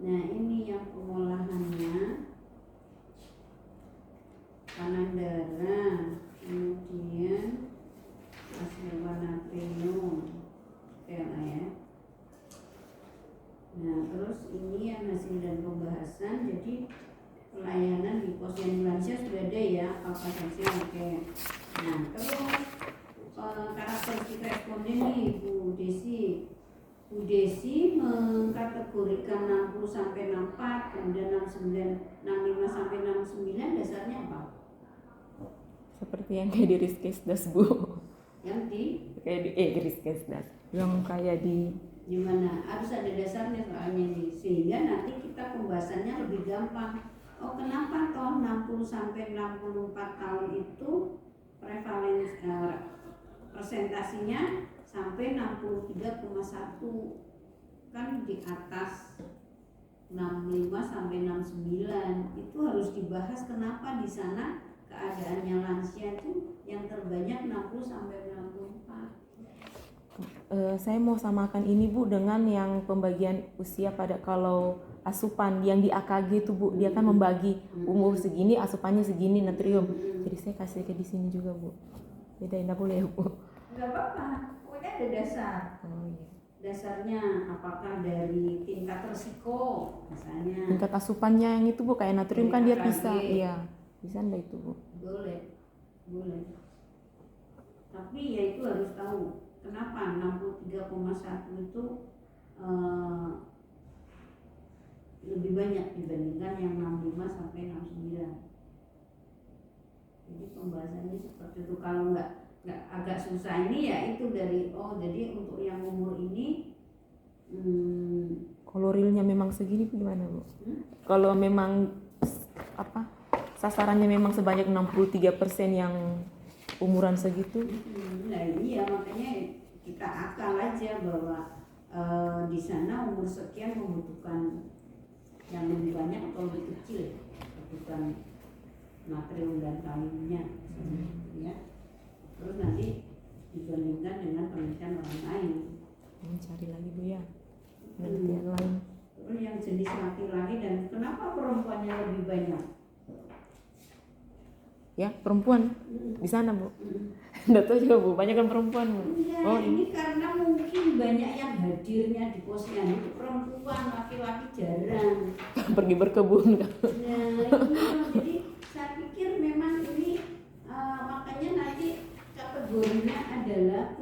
nah ini yang pengolahannya, tekanan darah, kemudian asam natrium, ya. Nah terus ini yang hasil dan pembahasan. Jadi pelayanan di posyandu lansia sudah ada ya apa saja. Oke. Nah terus karakteristik responden nih Bu Desi. Bu Desi mengkategorikan 60 sampai 64, kemudian 69, 65 sampai 69 dasarnya apa? Seperti yang kayak di Riskesdas Bu. Yang di Kayak di Riskesdas. Yang kayak di gimana? Harus ada dasarnya soalnya nih, sehingga nanti kita pembahasannya lebih gampang. Oh kenapa toh 60 sampai 64 tahun itu prevalensi persentasinya sampai 63,1, kan di atas 65 sampai 69 itu harus dibahas kenapa di sana keadaannya lansia itu yang terbanyak 60 sampai 64. Saya mau samakan ini Bu dengan yang pembagian usia pada kalau asupan yang di AKG itu Bu, dia kan membagi umur segini asupannya segini natrium. Jadi saya kasih ke di sini juga Bu. Beda enggak boleh ya Bu? Nggak apa-apa, pokoknya ada dasar. Oh iya. Dasarnya apakah dari tingkat resiko misalnya. Tingkat asupannya yang itu Bu kayak natrium Dari kan dia AKG. bisa, iya. Bisa enggak itu Bu? Boleh. Tapi ya itu harus tahu kenapa 63,1 itu lebih banyak dibandingkan yang 65 sampai 69. Jadi pembahasannya seperti itu. Kalau nggak agak susah ini ya itu dari jadi untuk yang umur ini Kalau realnya memang segini Bu gimana Bu? Kalau memang sasarannya memang sebanyak 63% yang umuran segitu. Nah iya makanya kita akal aja bahwa di sana umur sekian membutuhkan yang lebih banyak atau lebih kecil kebutuhan natrium dan kaliumnya, ya. Terus nanti dibandingkan dengan penelitian orang lain. Cari lagi Bu ya penelitian lain. Terus yang jenis laki-laki dan kenapa perempuannya lebih banyak? Ya perempuan di sana Bu. Nggak tahu juga Bu, banyak kan perempuan Bu. Ya, ini karena mungkin banyak yang hadirnya di posyandu itu perempuan, laki-laki jarang. Pergi berkebun kan. Nah, jadi saya pikir memang ini makanya nanti kategorinya adalah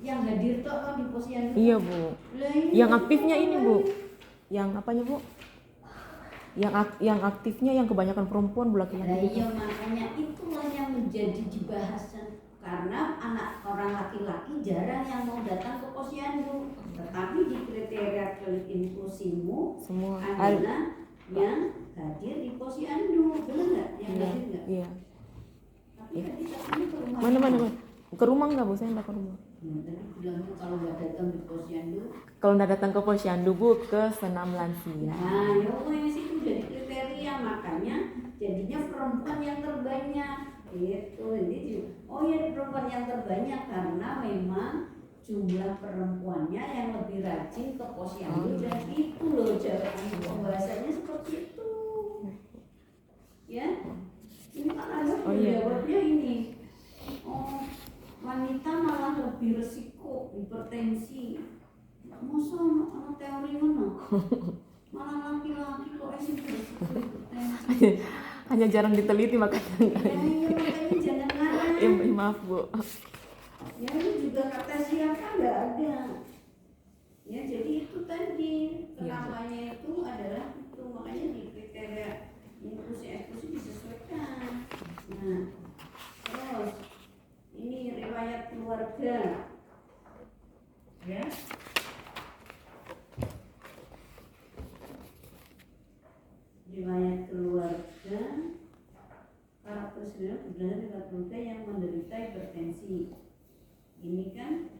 yang hadir toh di posyandu. Iya Bu. Yang aktifnya ini Bu. Yang apanya Bu? Yang aktifnya yang kebanyakan perempuan Bu, laki-laki. Iya makanya itulah yang menjadi dibahasan karena anak orang laki-laki jarang yang mau datang ke posyandu, tetapi di kriteria inklusimu Semua adalah yang hadir di posyandu, benar nggak? Yang hadir nggak? Iya. Tapi tadi katanya ke rumah. Mana? Ke rumah nggak Bu? Saya nggak ke rumah. Tadi bilangnya kalau nggak datang di posyandu. Kalau nggak datang ke posyandu Bu, ke senam lansia. Nah, ya itu jadi kriteria makanya jadinya perempuan yang terbanyak. Itu ini perempuan yang terbanyak karena memang jumlah perempuannya yang lebih rajin ke posyandu dan itu loh jawaban pembahasannya seperti itu. Ya, ini kan ada jawabnya ini. Wanita malah lebih resiko hipertensi. Masa anak teori mana? Malah laki-laki kok resiko hipertensi. Hanya jarang diteliti makanya. Iya makanya jangan ngarang. Maaf Bu. Ya ini juga kata siapa nggak ada. Ya jadi itu tadi kenapanya itu adalah itu makanya di kriteria inklusi disesuaikan. Nah terus ini riwayat keluarga, ya. Riwayat keluarga karakter sendiri berdasarkan riwayat keluarga yang menderita hipertensi. Ini kan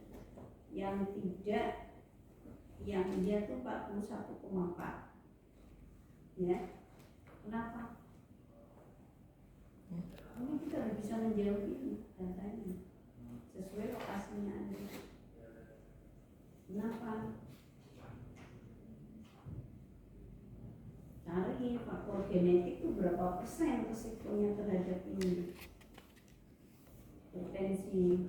yang tidak, yang dia tuh 41,4, ya. Kenapa? Ini kita harus bisa menjawab ini datanya sesuai lokasinya ada. Kenapa? Cari faktor genetik itu berapa persen resikonya terhadap ini hipertensi.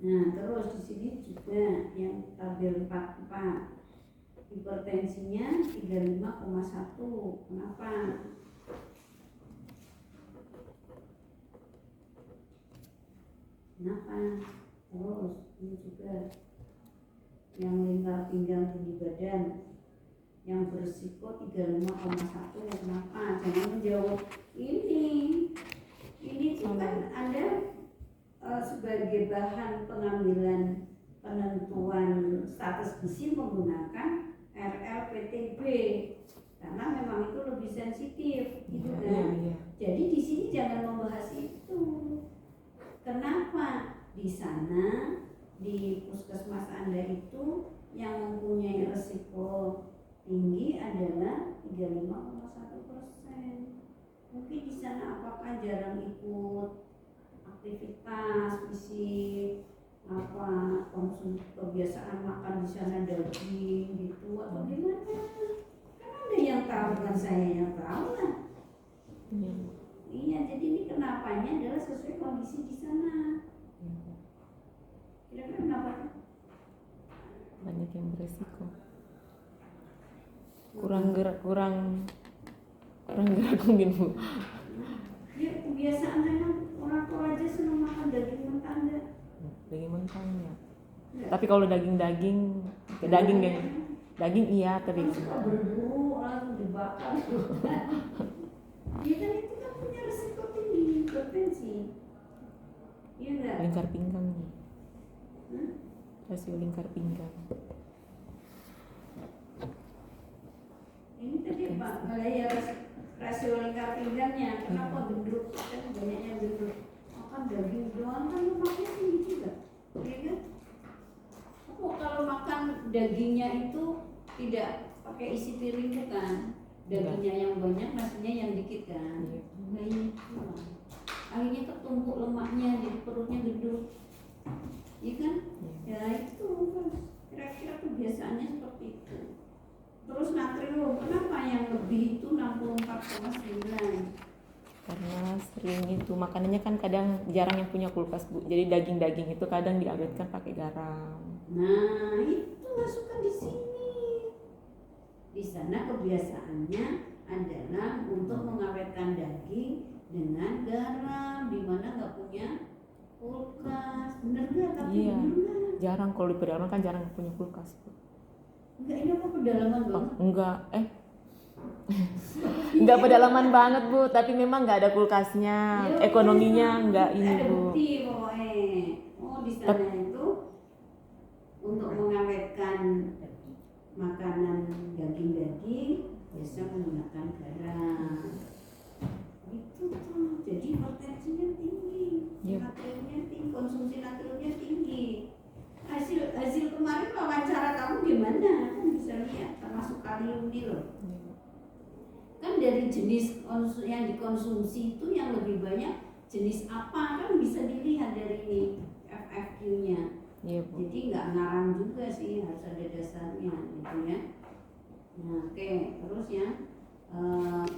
Nah terus di sini juga yang tabel 44 hipertensinya 35,1. Kenapa? Terus ini juga yang lingkar pinggang tinggi badan yang berisiko 35,1. Kenapa? Jangan menjawab ini kan Anda sebagai bahan pengambilan penentuan status gizi menggunakan RLPTB karena memang itu lebih sensitif gitu kan. Jadi di sini jangan membahas itu. Kenapa? Di sana di puskesmas Anda itu yang mempunyai resiko tinggi adalah 35,1%. Mungkin di sana apakah jarang ikut aktivitas fisik apa kebiasaan makan di sana daging gitu atau gimana? Kan ada yang tahu kan, saya yang tahu lah. Iya. Iya, jadi ini kenapanya adalah sesuai kondisi di sana. Kira-kira kenapa? Banyak yang beresiko. Kurang gerak mungkin Bu. Ya kebiasaan memang orang Toraja senang makan daging mentah enggak? Daging mentahnya. Enggak. Tapi kalau daging iya, tapi Kan suka berburu langsung dibakar. Dia kan itu kan punya resiko tinggi hipertensi. Iya enggak? lingkar pinggang nih. Hmm? Rasio lingkar pinggang. Ini tadi Pak, ya rasio lingkar pinggangnya. Kenapa gendut? Kan banyaknya gendut. Makan daging doang kan lemaknya tinggi juga. Iya kan? Kalau makan dagingnya itu tidak pakai isi piring bukan? Dagingnya yang banyak, nasinya yang dikit kan? Nah ini akhirnya ketumpuk lemaknya, jadi perutnya gendut. Iya kan? Ya itu kira-kira kebiasaannya seperti itu. Terus natrium, kenapa yang lebih itu 64,9? Karena sering itu makanannya kan kadang jarang yang punya kulkas Bu. Jadi daging-daging itu kadang diawetkan pakai garam. Nah itu masukkan di sini. Di sana kebiasaannya adalah untuk mengawetkan daging dengan garam, di mana nggak punya kulkas, bener nggak? Tapi Iya. bener nggak? Jarang kalau di pedalaman kan jarang punya kulkas Bu. Enggak, ini apa pedalaman Oh, banget? enggak, enggak pedalaman banget Bu, tapi memang enggak ada kulkasnya, Ya, ekonominya enggak ini ada Bu. bukti pokoknya. Oh di sana itu untuk mengawetkan makanan daging-daging biasa menggunakan garam. Itu tuh, jadi hipertensinya tinggi, Iya. natriumnya tinggi, konsumsi natriumnya tinggi. Hasil kemarin wawancara kamu gimana? Kan bisa lihat termasuk kalium ini loh. Kan dari jenis yang dikonsumsi itu yang lebih banyak jenis apa kan bisa dilihat dari FFQ-nya. Iya Bu. Jadi nggak ngarang juga sih, harus ada dasarnya gitu ya. Nah, oke, terus ya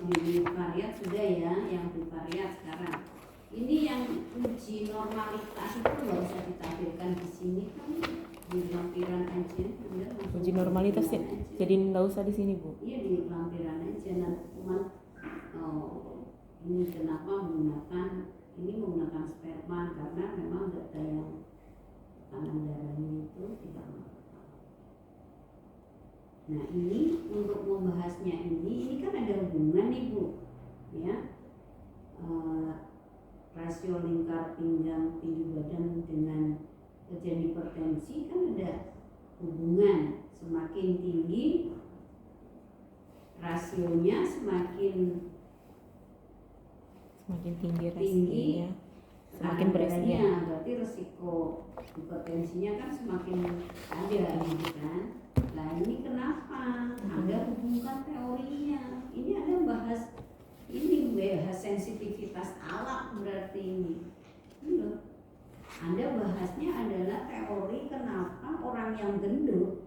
bivariat sudah ya, yang bivariat sekarang. Ini yang uji normalitas itu nggak usah ditampilkan di sini kan, di lampiran aja. Uji normalitas ya, jadi enggak usah di sini Bu. Iya di lampiran aja, nanti cuma ini kenapa menggunakan sperma karena memang data yang tekanan darahnya itu tidak maksimal. Nah ini untuk membahasnya ini kan ada hubungan nih Bu, ya. Rasio lingkar pinggang tinggi badan dengan kejadian hipertensi kan ada hubungan, semakin tinggi rasionya semakin tinggi rasionya, semakin beresiko. Berarti resiko hipertensinya kan semakin ada gitu kan. Nah ini kenapa? Anda hubungkan teorinya. Ini Anda bahas sensitivitas alat berarti ini. Loh. Anda bahasnya adalah teori kenapa orang yang gendut,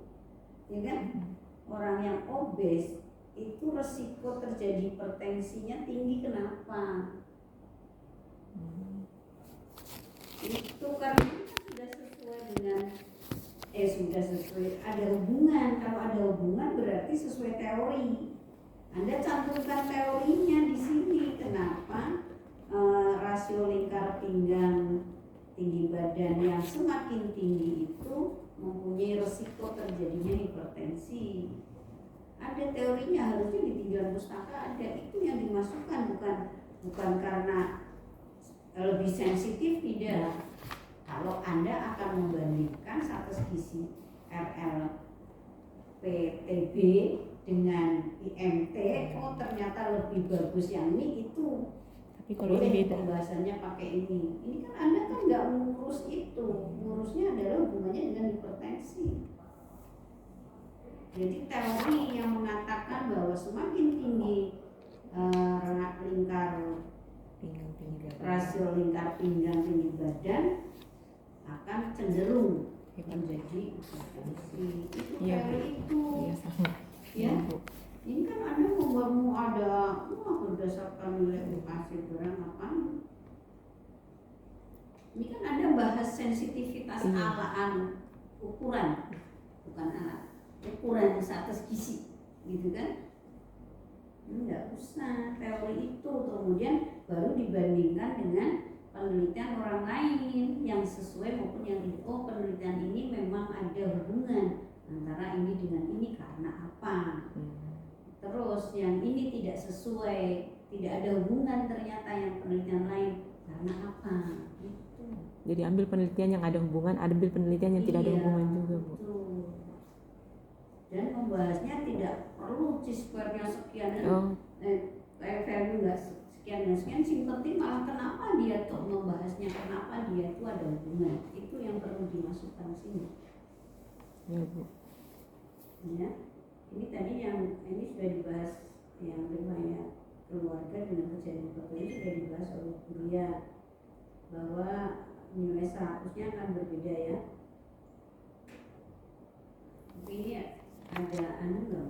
ya kan? Orang yang obes itu resiko terjadi hipertensinya tinggi, kenapa? Itu karena sudah sesuai dengan sudah sesuai, ada hubungan. Kalau ada hubungan berarti sesuai teori. Anda cantumkan teorinya di sini. Kenapa rasio lingkar pinggang tinggi badan yang semakin tinggi itu mempunyai resiko terjadinya hipertensi. Ada teorinya, harusnya di 3 pustaka ada. Itu yang dimasukkan, bukan karena lebih sensitif, tidak. Kalau Anda akan membandingkan status gizi RLPTB dengan IMT, oh ternyata lebih bagus yang ini, itu. Tapi kalau ini beda. Pembahasannya pakai ini. Ini kan Anda kan nggak mengurus itu. Ngurusnya adalah hubungannya dengan hipertensi. Jadi teori yang mengatakan bahwa semakin tinggi Pinggang tinggi badan. rasio lingkar pinggang tinggi badan akan cenderung menjadi hipertensi. Itu Iya, Bu. teori itu. Iya sama. Ya. Iya, Bu. Ini kan Anda membuatmu ada berdasarkan nilai edukasi berang apa? Ini kan Anda bahas sensitivitas Iya. alaan ukuran, bukan alat, ukuran status gizi, gitu kan? Enggak usah teori itu, kemudian baru dibandingkan dengan penelitian orang lain yang sesuai maupun yang tidak. Oh, penelitian ini memang ada hubungan antara ini dengan ini karena apa? Terus yang ini tidak sesuai, tidak ada hubungan ternyata yang penelitian lain karena apa? Gitu. Jadi ambil penelitian yang ada hubungan, ambil penelitian yang tidak ada Iya, hubungan juga, Bu. betul. Dan membahasnya tidak perlu C-square-nya sekian, Oh, value nggak sekian dan sekian. Sing penting malah kenapa dia tuh membahasnya, kenapa dia itu ada hubungan. Itu yang perlu dimasukkan sini. ya, Bu. Ya, ini tadi yang ini sudah dibahas yang riwayat keluarga dengan kejadian ini sudah dibahas oleh kuliah bahwa nilai 100-nya akan berbeda ya. Tapi ini ada nggak?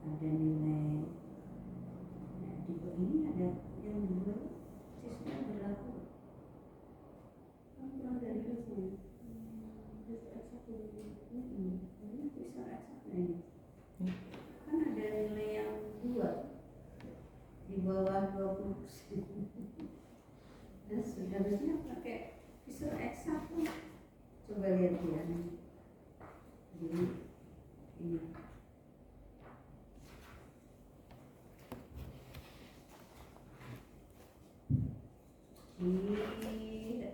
Ada nilai. Nah, di bawah ini ada yang dua siswa berlaku. Kurang dari itu. Ini bisa eksak ini. Kan ada nilai yang dua di bawah 20%. Dan seharusnya pakai visor eksak tuh. Coba lihat ya. Jadi ini. Ini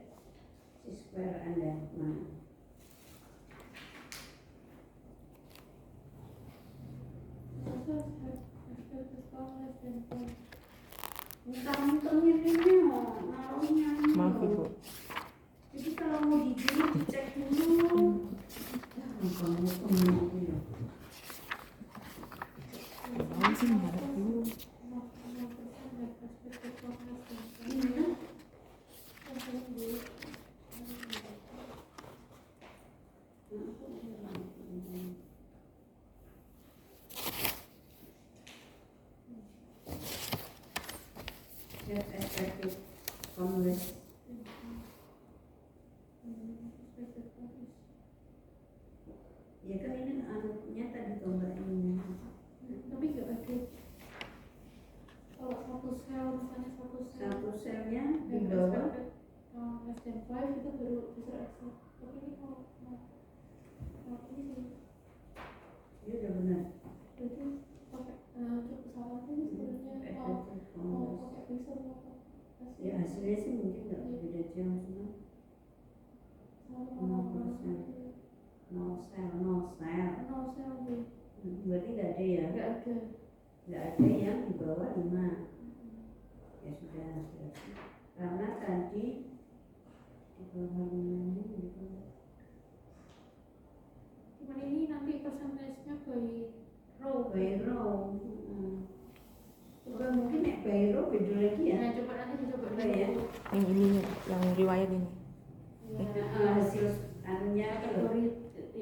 C-square Anda mana? Muter-muternya ini naruhnya. Maaf, Ibu. Jadi kalau mau dibeli dicek dulu. Ya, muter-muter. Apaan sih ngarep dulu? Iya. Efektif penulis. Ya kan ini anunya tadi gambar ini. Tapi nggak ada. Kalau satu sel, misalnya satu sel Satu selnya di bawah. less than 5 itu baru bisa eksak. Tapi ini kalau ini sih, Ya udah benar. berarti pakai cukup salah ini sebenarnya mau Efektif mau penulis. pakai pisau mau pakai Ya hasilnya sih mungkin nggak beda jauh cuma sama 0%. No sel. nol sel deh. Berarti nggak ada ya? Nggak ada. Nggak ada yang di bawah 5. Ya sudah. Karena tadi di bawah 5 ini gitu. Cuman ini nanti persentasenya by row. By row. Coba mungkin by row beda lagi ya. Nah, coba nanti dicoba Coba ya. Yang ini, yang riwayat ini. Hasil anunya Kategori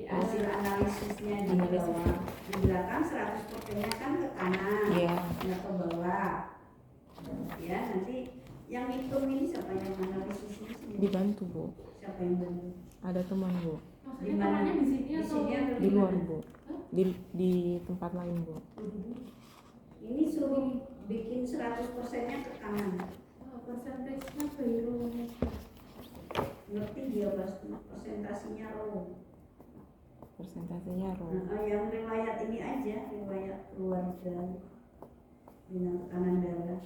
hasil analisisnya di Analisis. bawah. Di belakang 100%-nya kan ke kanan. Iya. Nggak ke bawah. Ya nanti yang hitung ini siapa yang analisis ini? Dibantu, Bu. Siapa yang bantu? Ada teman, Bu. Maksudnya Di mana? temannya di sini Di atau sini atau Di luar, mana? Bu. Di tempat lain, Bu. Ini suruh bikin 100%-nya ke kanan. persentasenya by row? Ngerti dia presentasinya row. Persentasenya row. Nah, yang riwayat ini aja, riwayat keluarga dengan tekanan darah.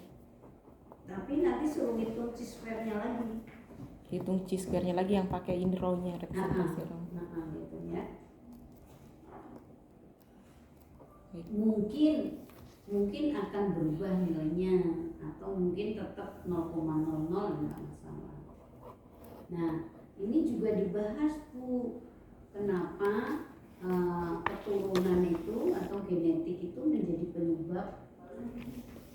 Tapi nanti suruh hitung C-square-nya lagi. Hitung C-square-nya lagi yang pakai ini row-nya, representasi row. Gitu ya. Baik. Mungkin akan berubah nilainya atau mungkin tetap 0,00 enggak masalah. Nah, ini juga dibahas Bu, kenapa keturunan itu atau genetik itu menjadi penyebab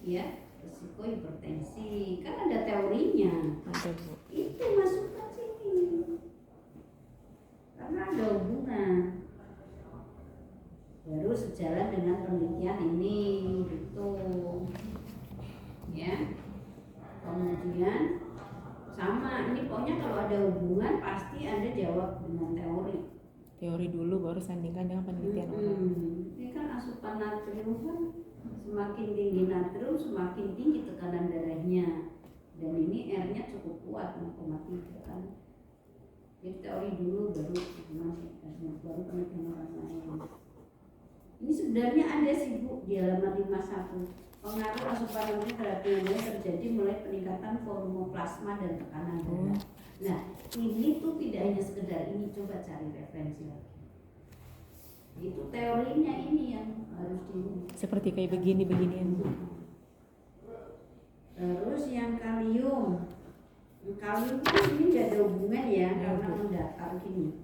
ya risiko hipertensi. Kan ada teorinya. Ada, Bu. Itu masukkan sini. ada hubungan. Baru sejalan dengan penelitian ini gitu. Ya. Kemudian sama ini pokoknya kalau ada hubungan pasti Anda jawab dengan teori dulu baru sandingkan dengan penelitian orang. Ini kan asupan natrium kan semakin tinggi natrium semakin tinggi tekanan darahnya, dan ini R-nya cukup kuat 0,3 kan. Jadi teori dulu baru penelitian orang lain. Ini sebenarnya ada sih Bu di halaman 51. Pengaruh asupan natrium terhadap darah terjadi mulai peningkatan volume plasma dan tekanan darah. Nah, ini tuh tidak hanya sekedar ini, coba cari referensi lagi. Itu teorinya ini yang harus di. Seperti kayak beginian. Terus yang kalium. Kalium kan ini nggak ada hubungan ya, karena mendatar gini.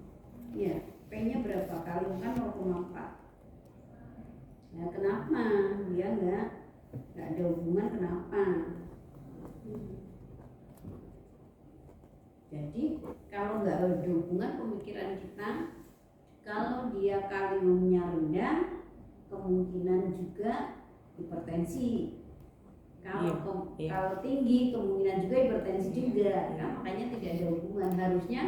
Ya, P-nya berapa? Kalium kan 0,4. Nah, kenapa dia nggak ada hubungan? Kenapa? Jadi kalau nggak ada hubungan, pemikiran kita kalau dia kaliumnya rendah, kemungkinan juga hipertensi. Kalau tinggi, kemungkinan juga hipertensi juga. Nah, makanya tidak ada hubungan. Harusnya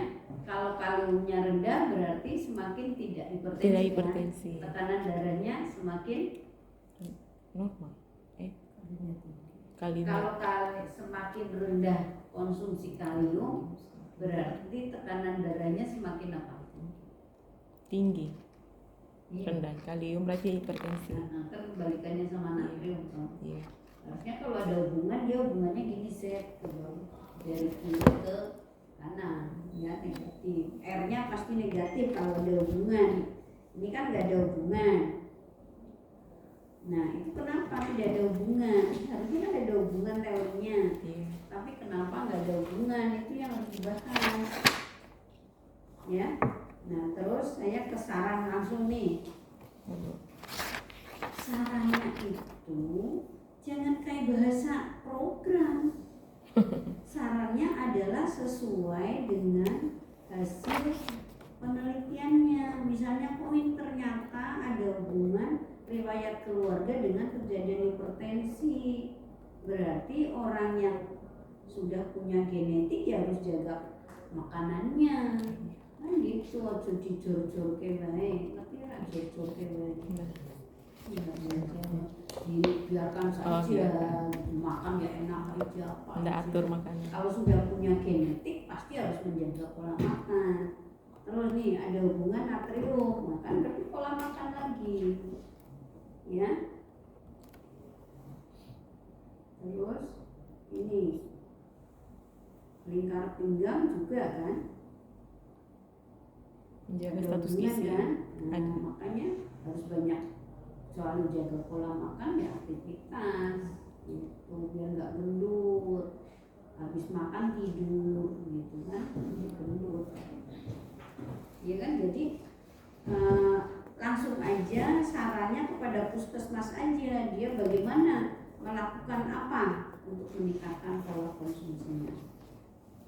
kalau kaliumnya rendah berarti semakin tidak hipertensi. Kan? Tekanan darahnya semakin normal. Kalium. Kalau semakin rendah konsumsi kalium, berarti tekanan darahnya semakin apa? Tinggi. Rendah kalium berarti hipertensi. Nah, kan kebalikannya sama natrium. Iya. Harusnya kalau ada hubungan, dia hubungannya gini set dari kiri ke kanan, ya negatif. R-nya pasti negatif kalau ada hubungan. Ini kan nggak ada hubungan. Nah, itu kenapa tidak ada hubungan? Harusnya kan ada hubungan teorinya. Iya. Tapi kenapa nggak ada hubungan? Itu yang harus dibahas. Ya. Nah, terus saya ke saran langsung nih. Sarannya itu jangan kayak bahasa program. Sarannya adalah sesuai dengan hasil penelitiannya. Misalnya poin ternyata ada hubungan riwayat keluarga dengan kejadian hipertensi. Berarti orang yang sudah punya genetik ya harus jaga makanannya. Kan gitu, aja dijor-jor ke bae, tapi ora jor-jor ke bae. Dibiarkan saja, makan ya enak aja. Nggak atur makanan. Kalau sudah punya genetik pasti harus menjaga pola makan. Terus nih ada hubungan natrium, makan tapi pola makan lagi, ya. Terus ini lingkar pinggang juga kan. Menjaga Ada status hubungan, gizi. kan? Nah, makanya harus banyak selalu jaga pola makan ya, aktivitas gitu biar nggak gendut, habis makan tidur gitu kan, gendut ya kan. Jadi langsung aja sarannya kepada puskesmas aja, dia bagaimana melakukan apa untuk meningkatkan pola konsumsinya.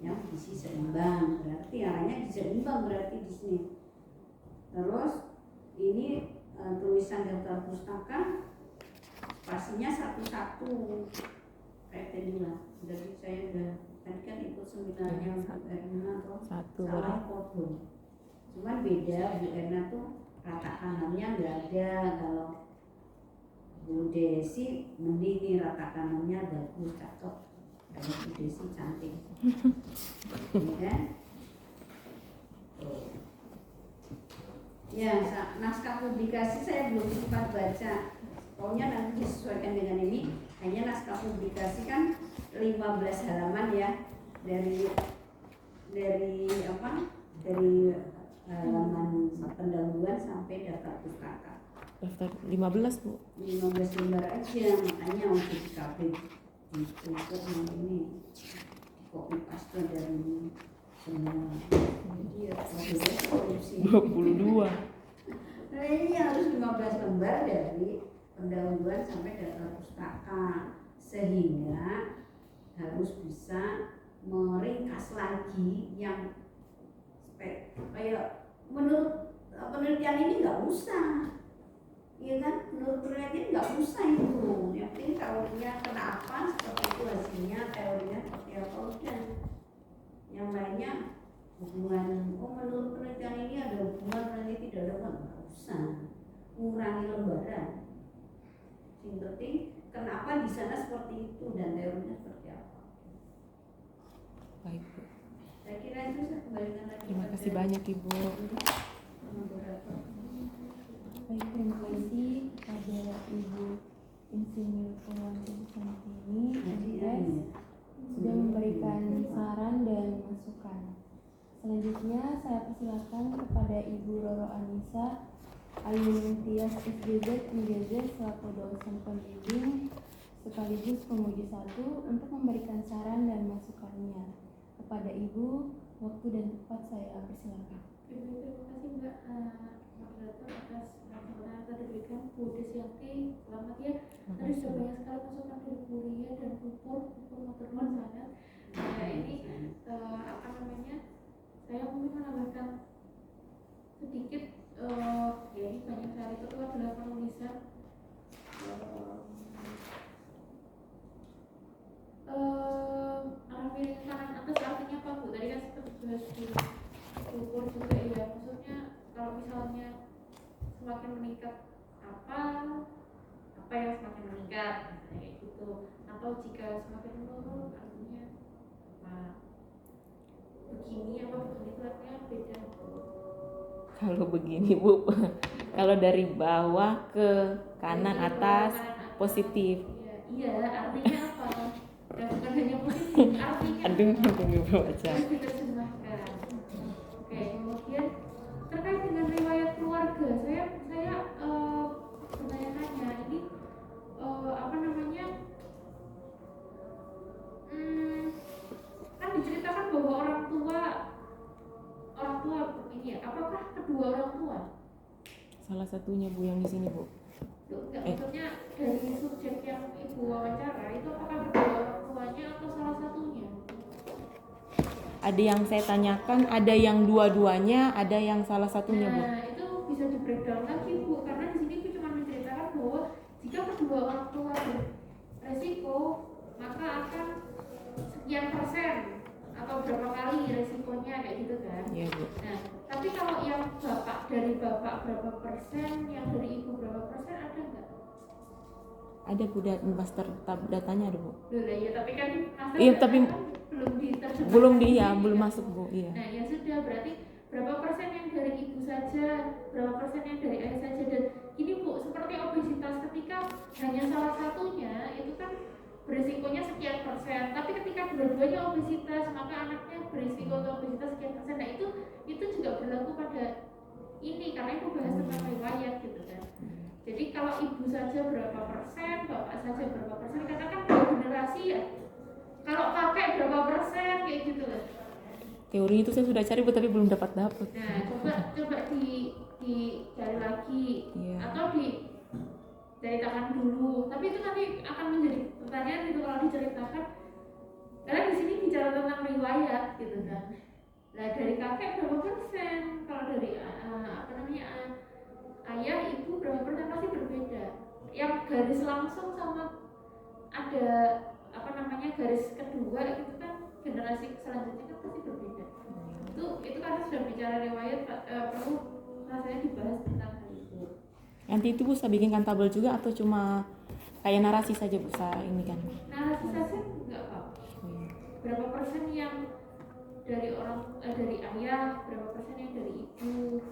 Ya, gizi seimbang, berarti arahnya gizi seimbang berarti di sini. Terus ini tulisan daftar pustaka pastinya satu-satu kayak tadi lah. Jadi saya udah tadi kan ikut seminarnya Bu Erna atau salah foto. Cuman beda, Bu Erna tuh rata kanannya nggak ada, kalau Bu Desi mending nih rata kanannya bagus, cakep. Kalau Bu Desi cantik, ya kan? Ya, naskah publikasi saya belum sempat baca. Pokoknya nanti disesuaikan dengan ini. Hanya naskah publikasi kan 15 halaman ya, dari apa? Dari halaman pendahuluan sampai daftar pustaka. Daftar 15 Bu. 15 lembar aja, makanya untuk dikabin gitu kok ini copy paste dari semua. Jadi ya korupsi 22. Nah, ini harus 15 lembar dari pendahuluan sampai daftar pustaka, sehingga harus bisa meringkas lagi yang kayak menurut penelitian ini nggak usah, iya kan? Menurut penelitian nggak usah itu. Yang penting kalau dia kena apa seperti itu hasilnya, teorinya seperti apa udah. Yang lainnya hubungan, oh menurut penelitian ini ada hubungan, nanti tidak ada hubungan, nggak usah. Mengurangi lembaran. Yang penting kenapa di sana seperti itu dan teorinya seperti apa. Baik Bu. Saya kira itu saya kembalikan lagi. Terima kasih banyak Ibu. Moderator. Baik, terima kasih kepada Ibu Insinyur Purwanti Santini MS sudah memberikan saran dan masukan. Selanjutnya saya persilakan kepada Ibu Roro Anissa Ayu Tias SGZ MGZ selaku dosen pembimbing sekaligus pemuji satu untuk memberikan saran dan masukannya. Kepada Ibu, waktu dan tempat saya persilakan. Terima kasih Mbak moderator atas kesempatan yang tadi diberikan Bu Desiati. Selamat ya. Tadi sudah banyak sekali masukan dari Bu Ria dan Bu Pur motor sangat. Nah ini apa namanya? Saya mungkin menambahkan sedikit. Ya ini banyak sekali itu adalah penulisan. Arah miring kanan atas artinya apa Bu? Tadi kan sempat dibahas di ukur juga ya. Maksudnya kalau misalnya semakin meningkat apa yang semakin meningkat kayak gitu. Atau jika semakin menurun artinya apa? Begini apa begini itu artinya beda. Kalau begini Bu, kalau dari bawah ke kanan Jadi, atas kanan atas, positif. Iya, artinya apa? Dan bukan hanya positif, artinya Aduh, apa? Ibu baca. Harus diterjemahkan. Oke, kemudian terkait dengan riwayat keluarga, saya bertanya-tanya ini apa namanya? Kan diceritakan bahwa orang tua ini ya, apakah kedua orang tua? Salah satunya Bu yang di sini Bu. Enggak, maksudnya dari subjek yang Ibu wawancara itu apakah kedua orang tuanya atau salah satunya? Ada yang saya tanyakan, ada yang dua-duanya, ada yang salah satunya Bu. Nah, itu bisa di breakdown lagi Bu, karena di sini Ibu cuma menceritakan bahwa jika kedua orang tua beresiko, maka akan sekian persen atau berapa kali resikonya kayak gitu kan. Iya Bu. Nah, tapi kalau yang dari bapak berapa persen, yang dari ibu berapa persen ada nggak? Ada Bu, master datanya ada Bu. Loh lah ya, tapi kan master Iya, data tapi kan belum diterjemahkan. belum masuk Bu. Iya. Nah, ya sudah, berarti berapa persen yang dari ibu saja, berapa persen yang dari ayah saja. Dan ini Bu, seperti obesitas, ketika hanya salah satunya itu kan berisikonya sekian persen, tapi ketika dua-duanya obesitas maka anaknya berisiko untuk obesitas sekian persen. Nah itu juga berlaku pada ini, karena itu bahas tentang riwayat gitu kan. Jadi kalau ibu saja berapa persen, bapak saja berapa persen, karena kan dua generasi ya. Kalau kakek berapa persen kayak gitu lah. Teori itu saya sudah cari Bu, tapi belum dapat. Nah coba dicari lagi. Iya. Atau diceritakan dulu. Tapi itu nanti akan menjadi pertanyaan gitu kalau diceritakan. Karena di sini bicara tentang riwayat gitu kan. Nah dari kakek berapa persen? Kalau dari ayah, ibu berapa persen pasti berbeda. Yang garis langsung sama ada garis kedua itu kan generasi selanjutnya kan pasti berbeda. Itu karena sudah bicara riwayat perlu rasanya dibahas tentang hal itu. Nanti itu Bu, saya bikinkan tabel juga atau cuma kayak narasi saja Bu, saya ini kan. Narasi saja enggak apa. Berapa persen yang dari ayah, berapa persen yang dari ibu,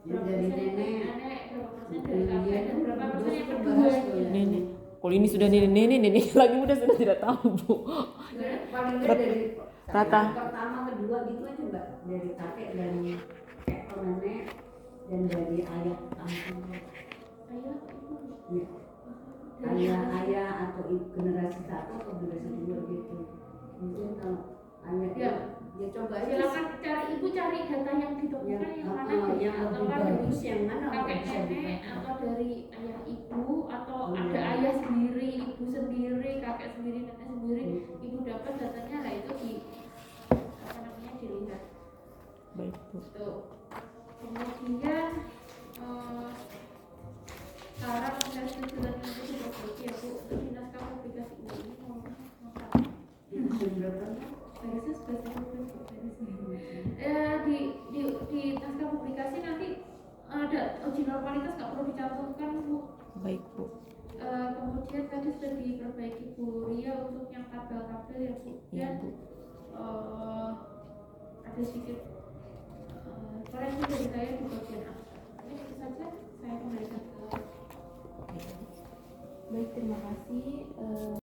berapa dari persen yang dari nenek, nenek, berapa persen dari kakek, dan berapa persen yang Terus keduanya. Nenek. Kalau ini sudah nenek lagi udah sudah tidak tahu Bu. paling nggak dari Rata. pertama kedua gitu aja Mbak, dari kakek dan nenek dan dari ayah langsung. Ayah, ibu. Ya. Ayah atau generasi satu atau generasi dua gitu. Mungkin kalau ayah ya coba aja. Silakan ibu cari data yang ditemukan yang mana yang atau lebih dari bagus yang mana kakek bisa nenek dipakai. atau dari ayah ibu atau Oh, ada iya. ayah sendiri, ibu sendiri, kakek sendiri, nenek sendiri, ibu dapat datanya lah itu dilihat. Baik Baik Bu. Gitu. Kemudian sekarang saya tujuan itu sudah pergi ya Bu. Di naskah publikasi ini mau harusnya sudah di naskah publikasi nanti ada uji normalitas nggak perlu dicantumkan Bu. Baik Bu. Kemudian tadi sudah diperbaiki Bu Ria untuk yang tabel-tabel ya Bu. Iya Dan Bu. ada sedikit koreksi dari saya di bagian abstrak. Ini itu saja saya kembalikan ke. Baik, terima kasih.